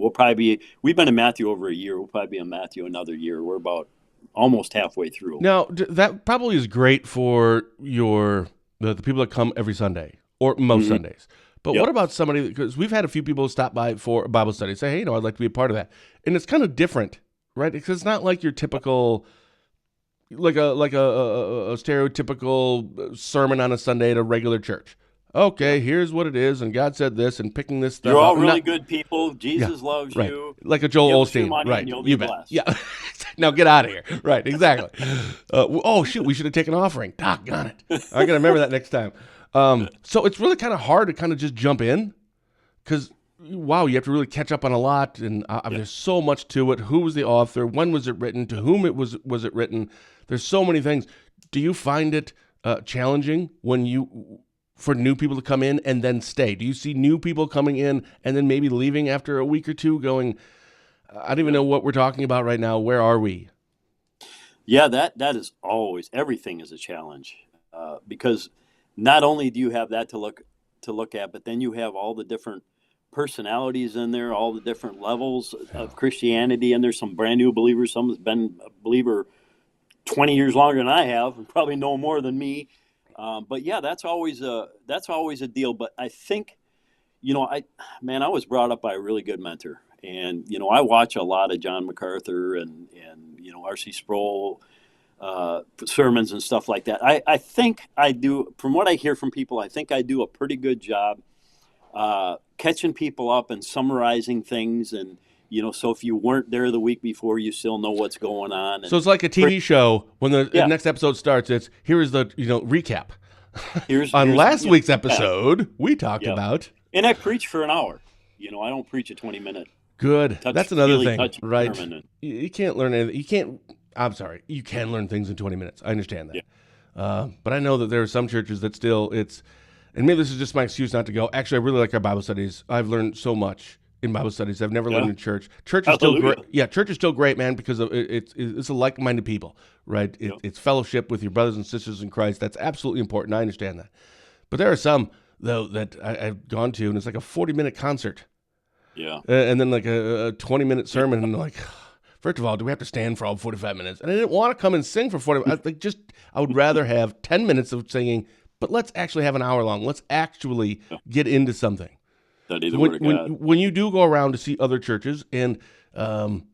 Speaker 2: we've been in Matthew over a year. We'll probably be in Matthew another year. We're about almost halfway through.
Speaker 1: Now, that probably is great for the people that come every Sunday or most Sundays. But what about somebody, because we've had a few people stop by for a Bible study, say, hey, I'd like to be a part of that. And it's kind of different, right? Because it's not like your typical, like a stereotypical sermon on a Sunday at a regular church. Okay, here's what it is, and God said this, and picking this stuff
Speaker 2: You're all
Speaker 1: up.
Speaker 2: really good people. Jesus loves
Speaker 1: right.
Speaker 2: you.
Speaker 1: Like a Joel
Speaker 2: Give us your
Speaker 1: Osteen,
Speaker 2: money
Speaker 1: right?
Speaker 2: and you'll be
Speaker 1: You bet.
Speaker 2: blessed.
Speaker 1: Yeah. Now get out of here. Right, exactly. Oh shoot, we should have taken an offering. Doggone it. I gotta remember that next time. So it's really kind of hard to kind of just jump in, because wow, you have to really catch up on a lot, and there's so much to it. Who was the author? When was it written? To whom was it written? There's so many things. Do you find it challenging for new people to come in and then stay? Do you see new people coming in and then maybe leaving after a week or two going, I don't even know what we're talking about right now. Where are we?
Speaker 2: Yeah, that is always, everything is a challenge, because not only do you have that to look at, but then you have all the different personalities in there, all the different levels of Christianity, and there's some brand new believers. Some has been a believer 20 years longer than I have, and probably know more than me. But yeah, that's always a deal. But I think, I was brought up by a really good mentor, and I watch a lot of John MacArthur and R.C. Sproul sermons and stuff like that. I think I do, from what I hear from people, I think I do a pretty good job catching people up and summarizing things, and so if you weren't there the week before, you still know what's going on. And
Speaker 1: so it's like a TV show. When the next episode starts, here is the recap. On last week's episode, we talked about.
Speaker 2: And I preach for an hour. I don't preach a 20-minute.
Speaker 1: Good. That's another thing, right?
Speaker 2: You
Speaker 1: can't learn anything. I'm sorry. You can learn things in 20 minutes. I understand that. Yeah. But I know that there are some churches that still and maybe this is just my excuse not to go. Actually, I really like our Bible studies. I've learned so much in Bible studies. I've never learned in church. Church is still great. Yeah, church is still great, man, because it's a like-minded people, right? It's fellowship with your brothers and sisters in Christ. That's absolutely important. I understand that. But there are some, though, that I've gone to, and it's like a 40-minute concert.
Speaker 2: Yeah.
Speaker 1: And then like a 20-minute sermon, and like, first of all, do we have to stand for all 45 minutes? And I didn't want to come and sing for 40 minutes. I would rather have 10 minutes of singing, but let's actually have an hour long. Let's actually get into something.
Speaker 2: Study the Word of God.
Speaker 1: When you do go around to see other churches, and I'm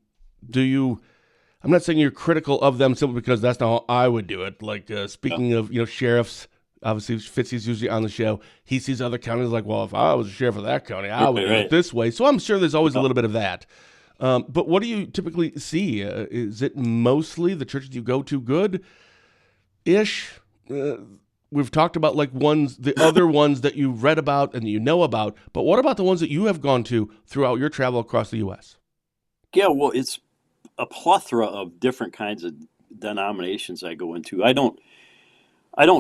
Speaker 1: not saying you're critical of them simply because that's not how I would do it. Like speaking of, sheriffs, obviously Fitzy's usually on the show. He sees other counties like, well, if I was a sheriff of that county, I would do it this way. So I'm sure there's always a little bit of that. But what do you typically see? Is it mostly the churches you go to good-ish? We've talked about like the other ones that you read about and you know about, but what about the ones that you have gone to throughout your travel across the U.S.?
Speaker 2: Yeah, well, it's a plethora of different kinds of denominations I go into. I don't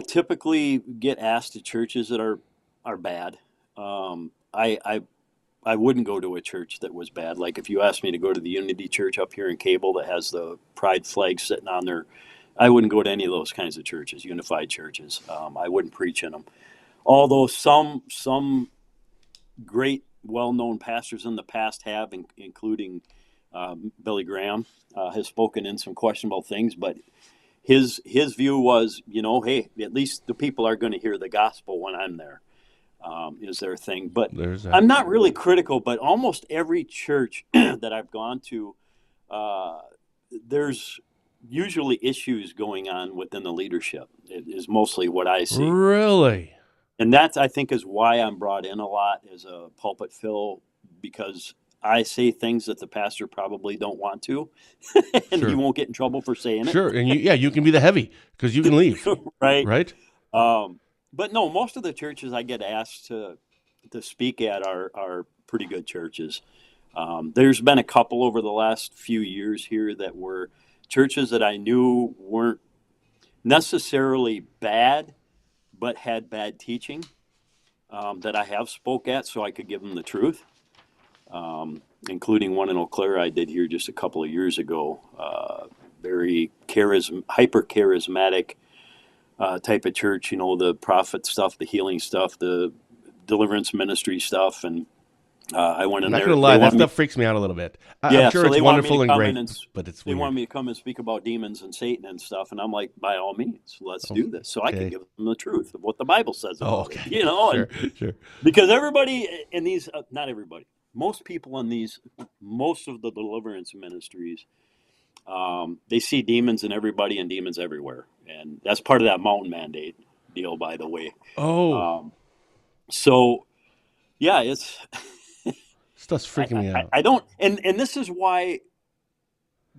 Speaker 2: typically get asked to churches that are bad. I wouldn't go to a church that was bad. Like if you asked me to go to the Unity Church up here in Cable that has the pride flag sitting on there, I wouldn't go to any of those kinds of churches, unified churches. I wouldn't preach in them. Although some great, well-known pastors in the past have, including Billy Graham, has spoken in some questionable things. But his view was, hey, at least the people are going to hear the gospel when I'm there, is their thing. But I'm not really critical, but almost every church that I've gone to, there's usually issues going on within the leadership. It is mostly what I see.
Speaker 1: Really?
Speaker 2: And that, I think, is why I'm brought in a lot as a pulpit fill, because I say things that the pastor probably don't want to, and he won't get in trouble for saying it.
Speaker 1: Sure, and you can be the heavy because you can leave.
Speaker 2: Right.
Speaker 1: Right?
Speaker 2: But no, most of the churches I get asked to speak at are pretty good churches. There's been a couple over the last few years here that were churches that I knew weren't necessarily bad, but had bad teaching, that I have spoke at so I could give them the truth, including one in Eau Claire I did here just a couple of years ago. Very hyper charismatic type of church, the prophet stuff, the healing stuff, the deliverance ministry stuff, and I went
Speaker 1: I'm
Speaker 2: in
Speaker 1: not
Speaker 2: there.
Speaker 1: going to lie, that stuff freaks me out a little bit. I'm
Speaker 2: Yeah,
Speaker 1: sure
Speaker 2: so
Speaker 1: it's
Speaker 2: they wanted me
Speaker 1: wonderful
Speaker 2: to
Speaker 1: and
Speaker 2: come
Speaker 1: great,
Speaker 2: in and
Speaker 1: but it's
Speaker 2: they
Speaker 1: weird.
Speaker 2: wanted me to come and speak about demons and Satan and stuff, and I'm like, by all means, let's do this, so I can
Speaker 1: Okay.
Speaker 2: give them the truth of what the Bible says
Speaker 1: Oh,
Speaker 2: about
Speaker 1: okay.
Speaker 2: it.
Speaker 1: Sure, sure.
Speaker 2: Because everybody in these, not everybody, most people in these, most of the deliverance ministries, they see demons in everybody and demons everywhere, and that's part of that mountain mandate deal, by the way.
Speaker 1: Oh,
Speaker 2: So yeah, it's
Speaker 1: stuff's freaking me out.
Speaker 2: I don't, and this is why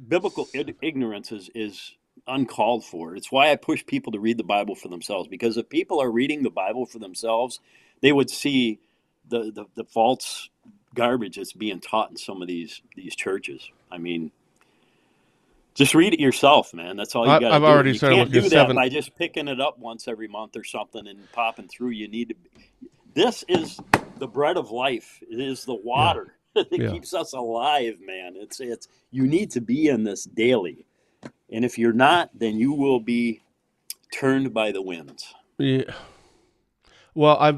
Speaker 2: biblical ignorance is uncalled for. It's why I push people to read the Bible for themselves, because if people are reading the Bible for themselves, they would see the false garbage that's being taught in some of these churches. I mean, just read it yourself, man. That's all you got to
Speaker 1: I've
Speaker 2: do.
Speaker 1: already
Speaker 2: You
Speaker 1: started
Speaker 2: can't
Speaker 1: looking
Speaker 2: do
Speaker 1: at
Speaker 2: that
Speaker 1: 7.
Speaker 2: by just picking it up once every month or something and popping through. You need to. This is the bread of life. It is the
Speaker 1: Yeah,
Speaker 2: water that
Speaker 1: yeah,
Speaker 2: keeps us alive, man. It's you need to be in this daily, and if you're not, then you will be turned by the winds.
Speaker 1: yeah. Well, I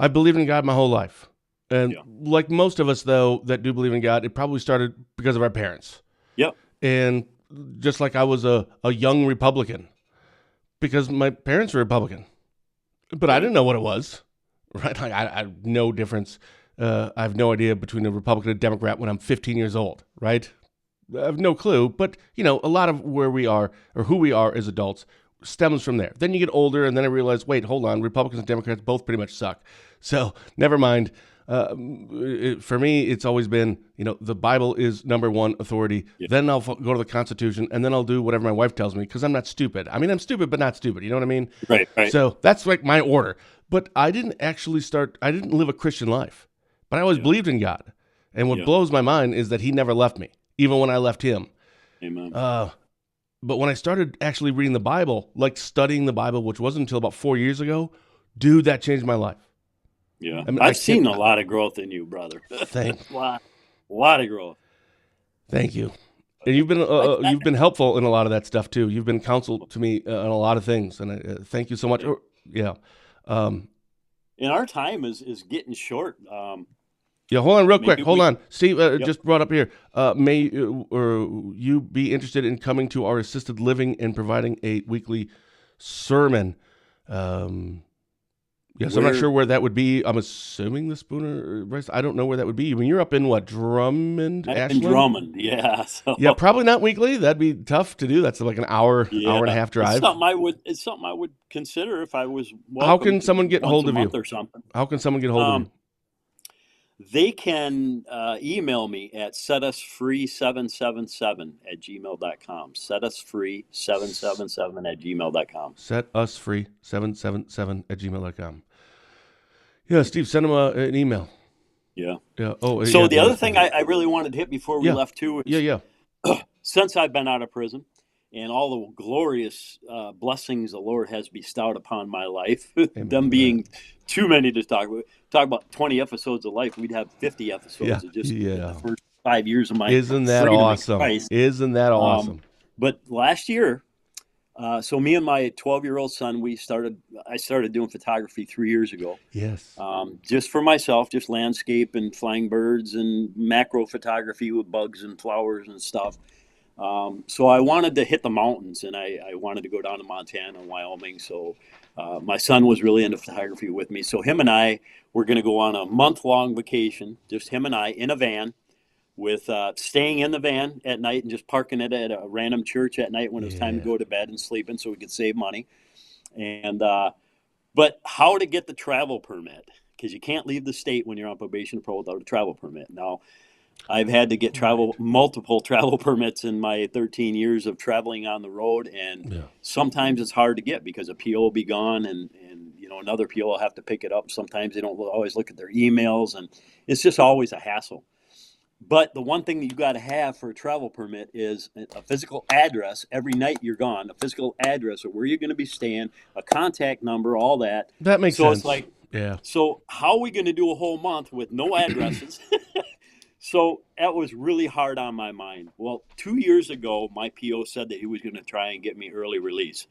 Speaker 1: believed in God my whole life, and
Speaker 2: Yeah.
Speaker 1: like most of us, though, that do believe in God, it probably started because of our parents,
Speaker 2: Yep.
Speaker 1: and just like I was a young Republican because my parents were Republican, but I
Speaker 2: Right.
Speaker 1: didn't know what it was. Right? Like I have no difference. I have no idea between a Republican and a Democrat when I'm 15 years old. Right? I have no clue. But a lot of where we are or who we are as adults stems from there. Then you get older, and then I realize, wait, hold on, Republicans and Democrats both pretty much suck. So never mind. For me, it's always been, the Bible is number one authority.
Speaker 2: Yeah.
Speaker 1: Then I'll go to the Constitution, and then I'll do whatever my wife tells me because I'm not stupid. I mean, I'm stupid, but not stupid. You know what I mean?
Speaker 2: Right. Right.
Speaker 1: So that's like my order. But I didn't live a Christian life, but I always
Speaker 2: Yeah.
Speaker 1: believed in God. And what
Speaker 2: Yeah.
Speaker 1: blows my mind is that He never left me, even when I left Him.
Speaker 2: Amen.
Speaker 1: But when I started actually reading the Bible, like studying the Bible, which wasn't until about 4 years ago, dude, that changed my life.
Speaker 2: Yeah.
Speaker 1: I mean,
Speaker 2: I've seen a lot of growth in you, brother.
Speaker 1: Thank
Speaker 2: a lot of growth.
Speaker 1: Thank you. And you've been helpful in a lot of that stuff too. You've been counsel to me on a lot of things, and thank you so much. Yeah.
Speaker 2: And our time is getting short.
Speaker 1: Yeah, hold on real quick.
Speaker 2: Maybe
Speaker 1: Hold on. Steve
Speaker 2: Yep.
Speaker 1: just brought up here. May you be interested in coming to our assisted living and providing a weekly sermon? Yes, I'm not sure where that would be. I'm assuming the Spooner. I don't know where that would be. I mean, you're up in what, Drummond,
Speaker 2: In
Speaker 1: Ashland?
Speaker 2: Drummond, yeah. So,
Speaker 1: Yeah, probably not weekly. That'd be tough to do. That's like an hour and a half drive.
Speaker 2: It's something I would consider if I was welcome.
Speaker 1: How can someone get hold of you?
Speaker 2: Or something.
Speaker 1: How can someone get hold of you?
Speaker 2: They can email me at setusfree777@gmail.com. Setusfree777@gmail.com.
Speaker 1: Setusfree777@gmail.com. Yeah, Steve, send them an email.
Speaker 2: Yeah.
Speaker 1: Yeah. Oh,
Speaker 2: So
Speaker 1: yeah,
Speaker 2: the other thing I really wanted to hit before we
Speaker 1: Yeah.
Speaker 2: left too is
Speaker 1: Yeah.
Speaker 2: since I've been out of prison and all the glorious blessings the Lord has bestowed upon my life, them being too many to talk about 20 episodes of life, we'd have 50 episodes of just the first 5 years of my
Speaker 1: Isn't that
Speaker 2: freedom in
Speaker 1: awesome?
Speaker 2: Christ.
Speaker 1: Isn't that awesome?
Speaker 2: But last year, so me and my 12-year-old son, I started doing photography 3 years ago.
Speaker 1: Yes.
Speaker 2: Just for myself, just landscape and flying birds and macro photography with bugs and flowers and stuff. So I wanted to hit the mountains, and I wanted to go down to Montana and Wyoming. So my son was really into photography with me. So him and I were going to go on a month-long vacation, just him and I in a van, with staying in the van at night and just parking it at a random church at night when it was time to go to bed and sleeping so we could save money. And but how to get the travel permit, because you can't leave the state when you're on probation or parole without a travel permit. Now, I've had to get multiple travel permits in my 13 years of traveling on the road, and
Speaker 1: Yeah.
Speaker 2: sometimes it's hard to get because a PO will be gone, and another PO will have to pick it up. Sometimes they don't always look at their emails, and it's just always a hassle. But the one thing that you got to have for a travel permit is a physical address every night you're gone, a physical address of where you're going to be staying, a contact number, all that.
Speaker 1: That makes
Speaker 2: So
Speaker 1: sense.
Speaker 2: it's like,
Speaker 1: yeah.
Speaker 2: so how are we going to do a whole month with no addresses? So that was really hard on my mind. Well, 2 years ago, my PO said that he was going to try and get me early release.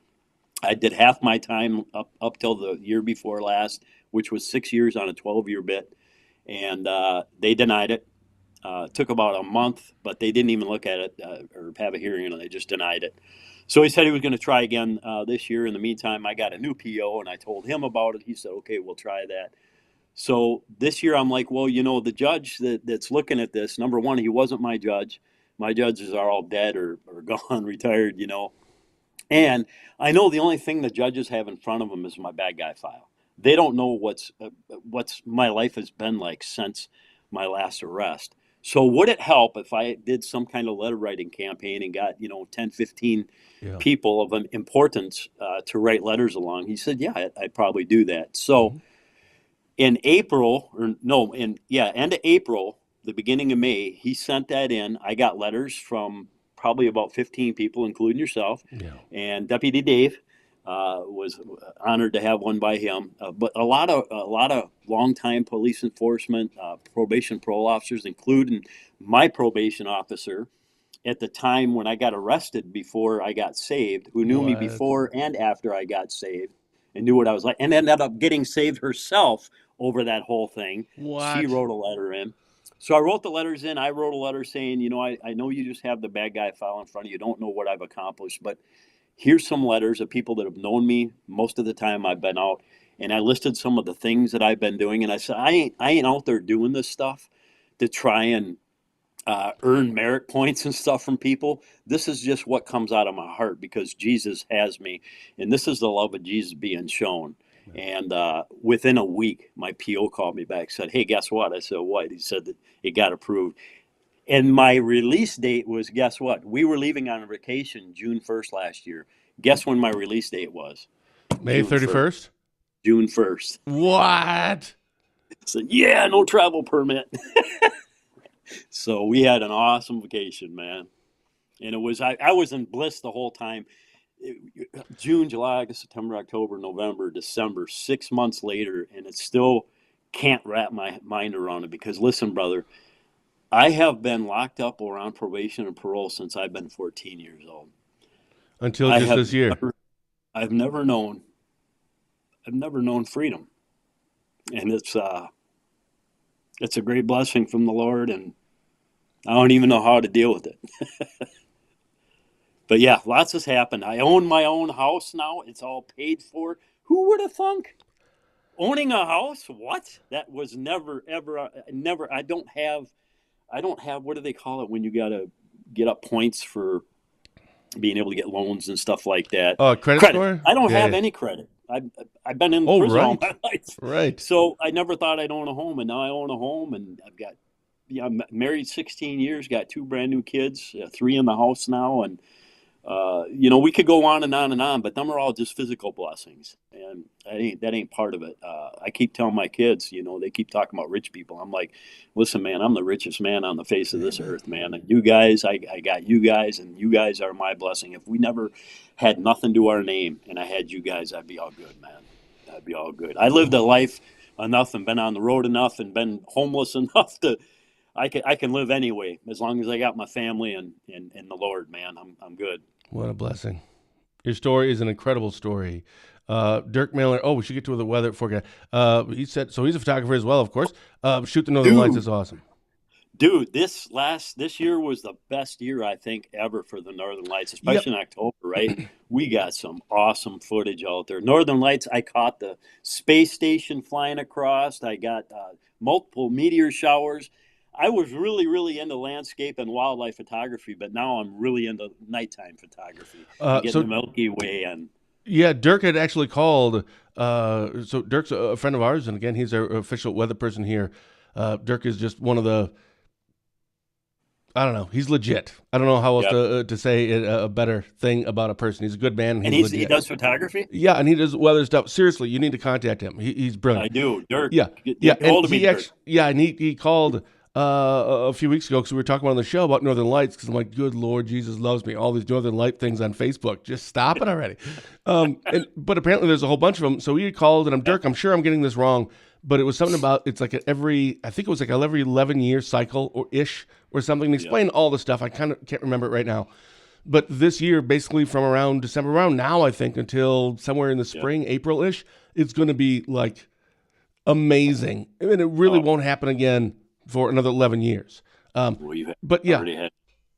Speaker 2: I did half my time up till the year before last, which was 6 years on a 12-year bit, and they denied it. Took about a month, but they didn't even look at it or have a hearing on it. They just denied it. So he said he was going to try again this year. In the meantime, I got a new PO, and I told him about it. He said, okay, we'll try that. So this year I'm like, well, the judge that's looking at this, number one, he wasn't my judge. My judges are all dead or gone, retired, And I know the only thing the judges have in front of them is my bad guy file. They don't know what's my life has been like since my last arrest. So would it help if I did some kind of letter writing campaign and got 10, 15 people of importance to write letters along? He said, yeah, I'd probably do that. So in April, end of April, the beginning of May, he sent that in. I got letters from probably about 15 people, including yourself.
Speaker 1: Yeah.
Speaker 2: And Deputy Dave was honored to have one by him. But a lot of longtime police enforcement, probation parole officers, including my probation officer at the time when I got arrested before I got saved, who knew me before and after I got saved and knew what I was like, and ended up getting saved herself over that whole thing.
Speaker 1: What?
Speaker 2: She wrote a letter in. So I wrote the letters in. I wrote a letter saying, I know you just have the bad guy file in front of you. Don't know what I've accomplished, but here's some letters of people that have known me most of the time I've been out. And I listed some of the things that I've been doing. And I said, I ain't out there doing this stuff to try and earn merit points and stuff from people. This is just what comes out of my heart because Jesus has me. And this is the love of Jesus being shown. And within a week, my PO called me back, said, hey, guess what? I said, what? He said that it got approved. And my release date was, guess what? We were leaving on a vacation June 1st last year. Guess when my release date was?
Speaker 1: May 31st?
Speaker 2: June 1st.
Speaker 1: What?
Speaker 2: I said, yeah, no travel permit. So we had an awesome vacation, man. And it was, I was in bliss the whole time. June, July, August, September, October, November, December, 6 months later, and it still can't wrap my mind around it because, listen, brother, I have been locked up or on probation and parole since I've been 14 years old.
Speaker 1: Until just this year.
Speaker 2: I've never known freedom. And it's a great blessing from the Lord, and I don't even know how to deal with it. But yeah, lots has happened. I own my own house now. It's all paid for. Who would have thunk? Owning a house? What? That was never, ever, never. I don't have, what do they call it when you got to get up points for being able to get loans and stuff like that?
Speaker 1: Credit score?
Speaker 2: I don't have any credit. I've been in prison all my life.
Speaker 1: Right.
Speaker 2: So I never thought I'd own a home, and now I own a home, and I'm married 16 years, got 2 brand new kids, 3 in the house now, and we could go on and on and on, but them are all just physical blessings, and that ain't part of it. I keep telling my kids, they keep talking about rich people. I'm like, listen, man, I'm the richest man on the face of this earth, man. And you guys, I got you guys, and you guys are my blessing. If we never had nothing to our name, and I had you guys, I'd be all good, man. I'd be all good. I lived a life enough, and been on the road enough, and been homeless enough to. I can live anyway as long as I got my family and the Lord, man. I'm good.
Speaker 1: What a blessing. Your story is an incredible story. Dirk Miller. Oh, we should get to the weather forecast. He said so. He's a photographer as well, of course. Shoot the Northern Lights is awesome.
Speaker 2: Dude, this year was the best year I think ever for the Northern Lights, especially in October. Right? We got some awesome footage out there. Northern Lights. I caught the space station flying across. I got multiple meteor showers. I was really, really into landscape and wildlife photography, but now I'm really into nighttime photography. Getting the Milky Way and.
Speaker 1: Yeah, Dirk had actually called. So Dirk's a friend of ours, and again, he's our official weather person here. Dirk is just one of the I don't know. He's legit. I don't know how else
Speaker 2: Yeah.
Speaker 1: to say a better thing about a person. He's a good man.
Speaker 2: And
Speaker 1: He's
Speaker 2: he
Speaker 1: legit.
Speaker 2: does photography?
Speaker 1: Yeah, and he does weather stuff. Seriously, you need to contact him. He's brilliant.
Speaker 2: I do. Dirk,
Speaker 1: Yeah, yeah,
Speaker 2: get
Speaker 1: and
Speaker 2: hold of me,
Speaker 1: he
Speaker 2: Dirk.
Speaker 1: actually, yeah, and he called a few weeks ago because we were talking about on the show about Northern Lights. Because I'm like, good Lord, Jesus loves me. All these Northern Light things on Facebook, just stop it already. But apparently there's a whole bunch of them. So he called, and I'm Dirk. I'm sure I'm getting this wrong, but it was something about it's like I think it was like every 11-year cycle or ish or something. And explain all the stuff. I kind of can't remember it right now. But this year, basically from around December, around now, I think, until somewhere in the spring, April-ish, it's going to be like amazing. I mean, it really won't happen again for another 11 years.
Speaker 2: Well, you
Speaker 1: But yeah,
Speaker 2: already had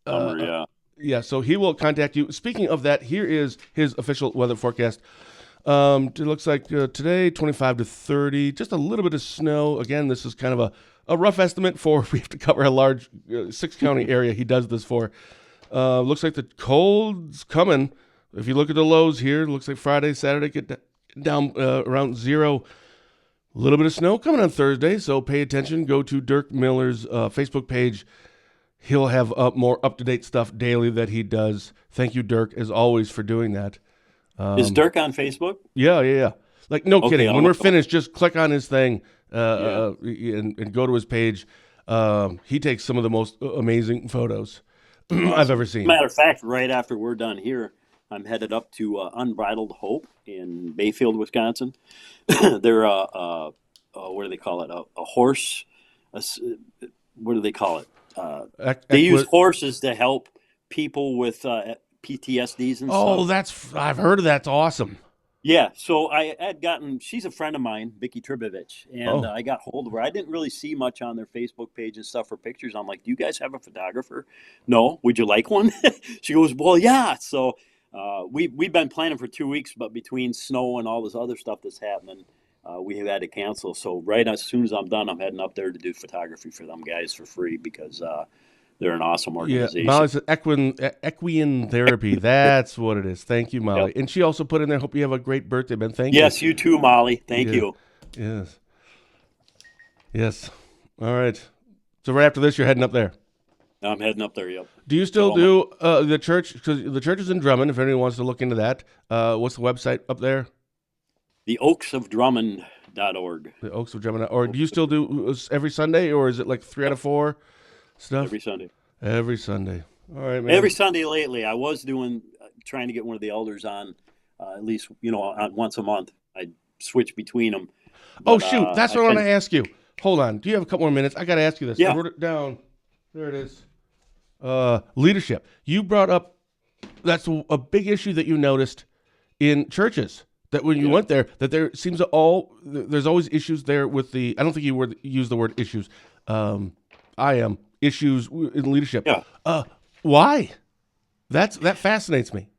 Speaker 2: summer, yeah.
Speaker 1: yeah. So he will contact you. Speaking of that, here is his official weather forecast. It looks like today, 25 to 30, just a little bit of snow. Again, this is kind of a rough estimate for we have to cover a large 6-county area he does this for. Looks like the cold's coming. If you look at the lows here, it looks like Friday, Saturday get down around 0. A little bit of snow coming on Thursday, so pay attention. Go to Dirk Miller's Facebook page. He'll have more up-to-date stuff daily that he does. Thank you, Dirk, as always, for doing that.
Speaker 2: Is Dirk on Facebook?
Speaker 1: Yeah. Like, no kidding. When
Speaker 2: I'll
Speaker 1: we're
Speaker 2: look.
Speaker 1: finished, just click on his thing and go to his page. He takes some of the most amazing photos I've ever seen.
Speaker 2: Matter of fact, right after we're done here, I'm headed up to Unbridled Hope in Bayfield, Wisconsin. They're what do they call it? A horse. What do they call it? They use horses to help people with PTSDs and stuff.
Speaker 1: I've heard of that. That's awesome.
Speaker 2: Yeah, so I had gotten, she's a friend of mine, Vicky Tribovich, and
Speaker 1: Oh.
Speaker 2: I got hold of her. I didn't really see much on their Facebook page and stuff for pictures. I'm like, do you guys have a photographer? No. Would you like one? She goes, well, yeah. So we've been planning for 2 weeks, but between snow and all this other stuff that's happening, we have had to cancel. So right as soon as I'm done, I'm heading up there to do photography for them guys for free because they're an awesome organization.
Speaker 1: Yeah, Molly said equine therapy. That's what it is. Thank you, Molly.
Speaker 2: Yep.
Speaker 1: And she also put in there, hope you have a great birthday, man. Thank you.
Speaker 2: Yes, you too, Molly. Thank you.
Speaker 1: Yes. All right. So right after this, you're heading up there.
Speaker 2: I'm heading up there, yep.
Speaker 1: Do you still do the church? Because the church is in Drummond, if anyone wants to look into that. What's the website up there?
Speaker 2: theoaksofdrummond.org.
Speaker 1: The Oaks of Drummond. Or do you still do every Sunday, or is it like 3 out of 4 stuff?
Speaker 2: Every Sunday.
Speaker 1: Every Sunday. All right, man.
Speaker 2: Every Sunday lately, I was trying to get one of the elders on at least, on once a month. I switch between them.
Speaker 1: Oh, shoot. That's what I want to ask you. Hold on. Do you have a couple more minutes? I got to ask you this.
Speaker 2: Yeah.
Speaker 1: I wrote it down. There it is. Leadership. You brought up that's a big issue that you noticed in churches. That when you went there, that there seems there's always issues there with I don't think you used the word issues. Issues in leadership.
Speaker 2: Yeah.
Speaker 1: Why? That fascinates me.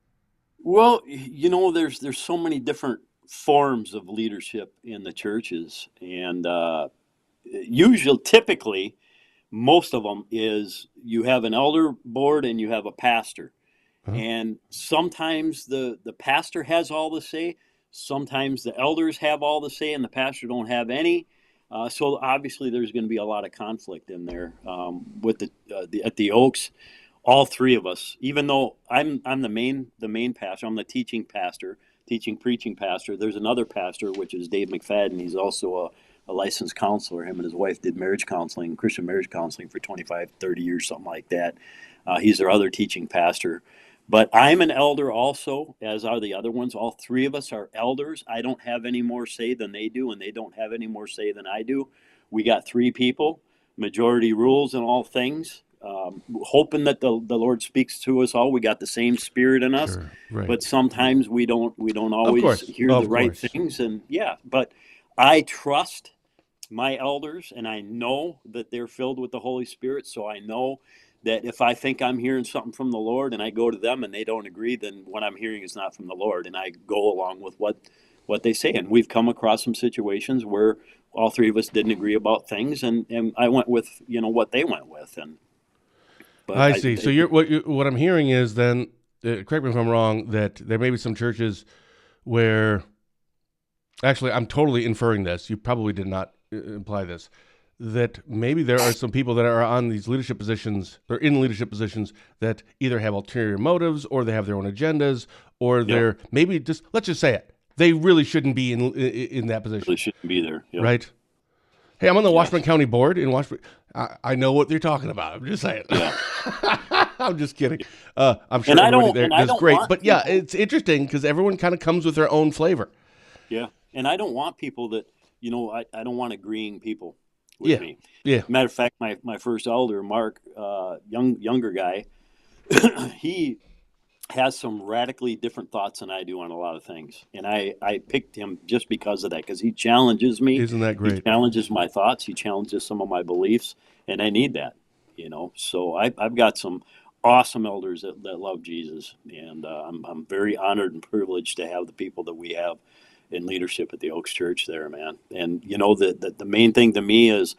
Speaker 2: Well, there's so many different forms of leadership in the churches, and typically, most of them is you have an elder board and you have a pastor, and sometimes the pastor has all the say. Sometimes the elders have all the say and the pastor don't have any. So obviously there's going to be a lot of conflict in there with at the Oaks. All three of us, even though I'm the main pastor, I'm the teaching preaching pastor. There's another pastor, which is Dave McFadden. He's also a licensed counselor. Him and his wife did Christian marriage counseling for 25, 30 years, something like that. He's their other teaching pastor. But I'm an elder also, as are the other ones. All three of us are elders. I don't have any more say than they do, and they don't have any more say than I do. We got 3 people, majority rules in all things, hoping that the Lord speaks to us all. We got the same spirit in us,
Speaker 1: Sure, right.
Speaker 2: but sometimes we don't always hear the right things. And but I trust my elders, and I know that they're filled with the Holy Spirit, so I know that if I think I'm hearing something from the Lord and I go to them and they don't agree, then what I'm hearing is not from the Lord, and I go along with what they say. And we've come across some situations where all 3 of us didn't agree about things, and I went with what they went with. But
Speaker 1: I see. So what I'm hearing is then, correct me if I'm wrong, that there may be some churches where, actually I'm totally inferring this. You probably did not imply this. that maybe there are some people that are on these leadership positions or in leadership positions that either have ulterior motives or they have their own agendas or they're maybe just, let's just say it, they really shouldn't be in that position.
Speaker 2: Really shouldn't be there. Yep.
Speaker 1: Right? Hey, I'm on the Washburn County Board in Washburn. I know what they're talking about. I'm just saying. Yeah. I'm just kidding. I'm sure everybody there is great. But yeah, it's interesting because everyone kind of comes with their own flavor.
Speaker 2: Yeah. And I don't want people that, I don't want agreeing people with me.
Speaker 1: Yeah.
Speaker 2: Matter of fact, my first elder, Mark, younger guy, he has some radically different thoughts than I do on a lot of things. And I picked him just because of that, because he challenges me.
Speaker 1: Isn't that great?
Speaker 2: He challenges my thoughts. He challenges some of my beliefs, and I need that, So I've got some awesome elders that love Jesus, and I'm very honored and privileged to have the people that we have in leadership at the Oaks Church there, man. And, the main thing to me is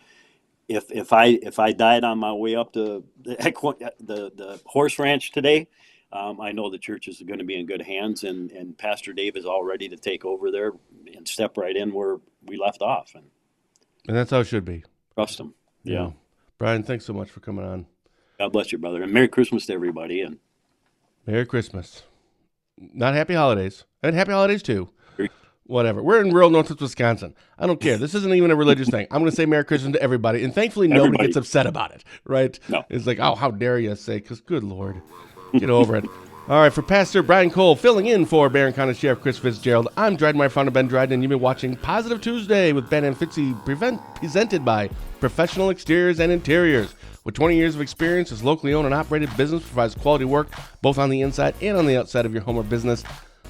Speaker 2: if I died on my way up to the horse ranch today, I know the church is going to be in good hands, and Pastor Dave is all ready to take over there and step right in where we left off. And
Speaker 1: that's how it should be.
Speaker 2: Trust him. Yeah.
Speaker 1: Brian, thanks so much for coming on.
Speaker 2: God bless you, brother. And Merry Christmas to everybody. And
Speaker 1: Merry Christmas. Not Happy Holidays. And Happy Holidays, too. Whatever. We're in rural Northwest Wisconsin. I don't care. This isn't even a religious thing. I'm going to say Merry Christmas to everybody. And thankfully, nobody gets upset about it, right?
Speaker 2: No.
Speaker 1: It's like, oh, how dare you say, because good Lord. Get over it. All right, for Pastor Brian Cole, filling in for Barron County Sheriff Chris Fitzgerald, I'm Dryden, my founder, Ben Dryden, and you've been watching Positive Tuesday with Ben and Fitzy, presented by Professional Exteriors and Interiors. With 20 years of experience, this locally owned and operated business provides quality work both on the inside and on the outside of your home or business.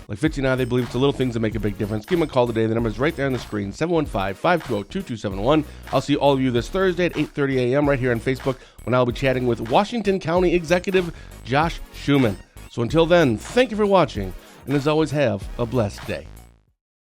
Speaker 1: Like Fitzy and I, they believe it's the little things that make a big difference. Give them a call today. The number is right there on the screen, 715-520-2271. I'll see all of you this Thursday at 8:30 a.m. right here on Facebook when I'll be chatting with Washington County Executive Josh Schuman. So until then, thank you for watching, and as always, have a blessed day.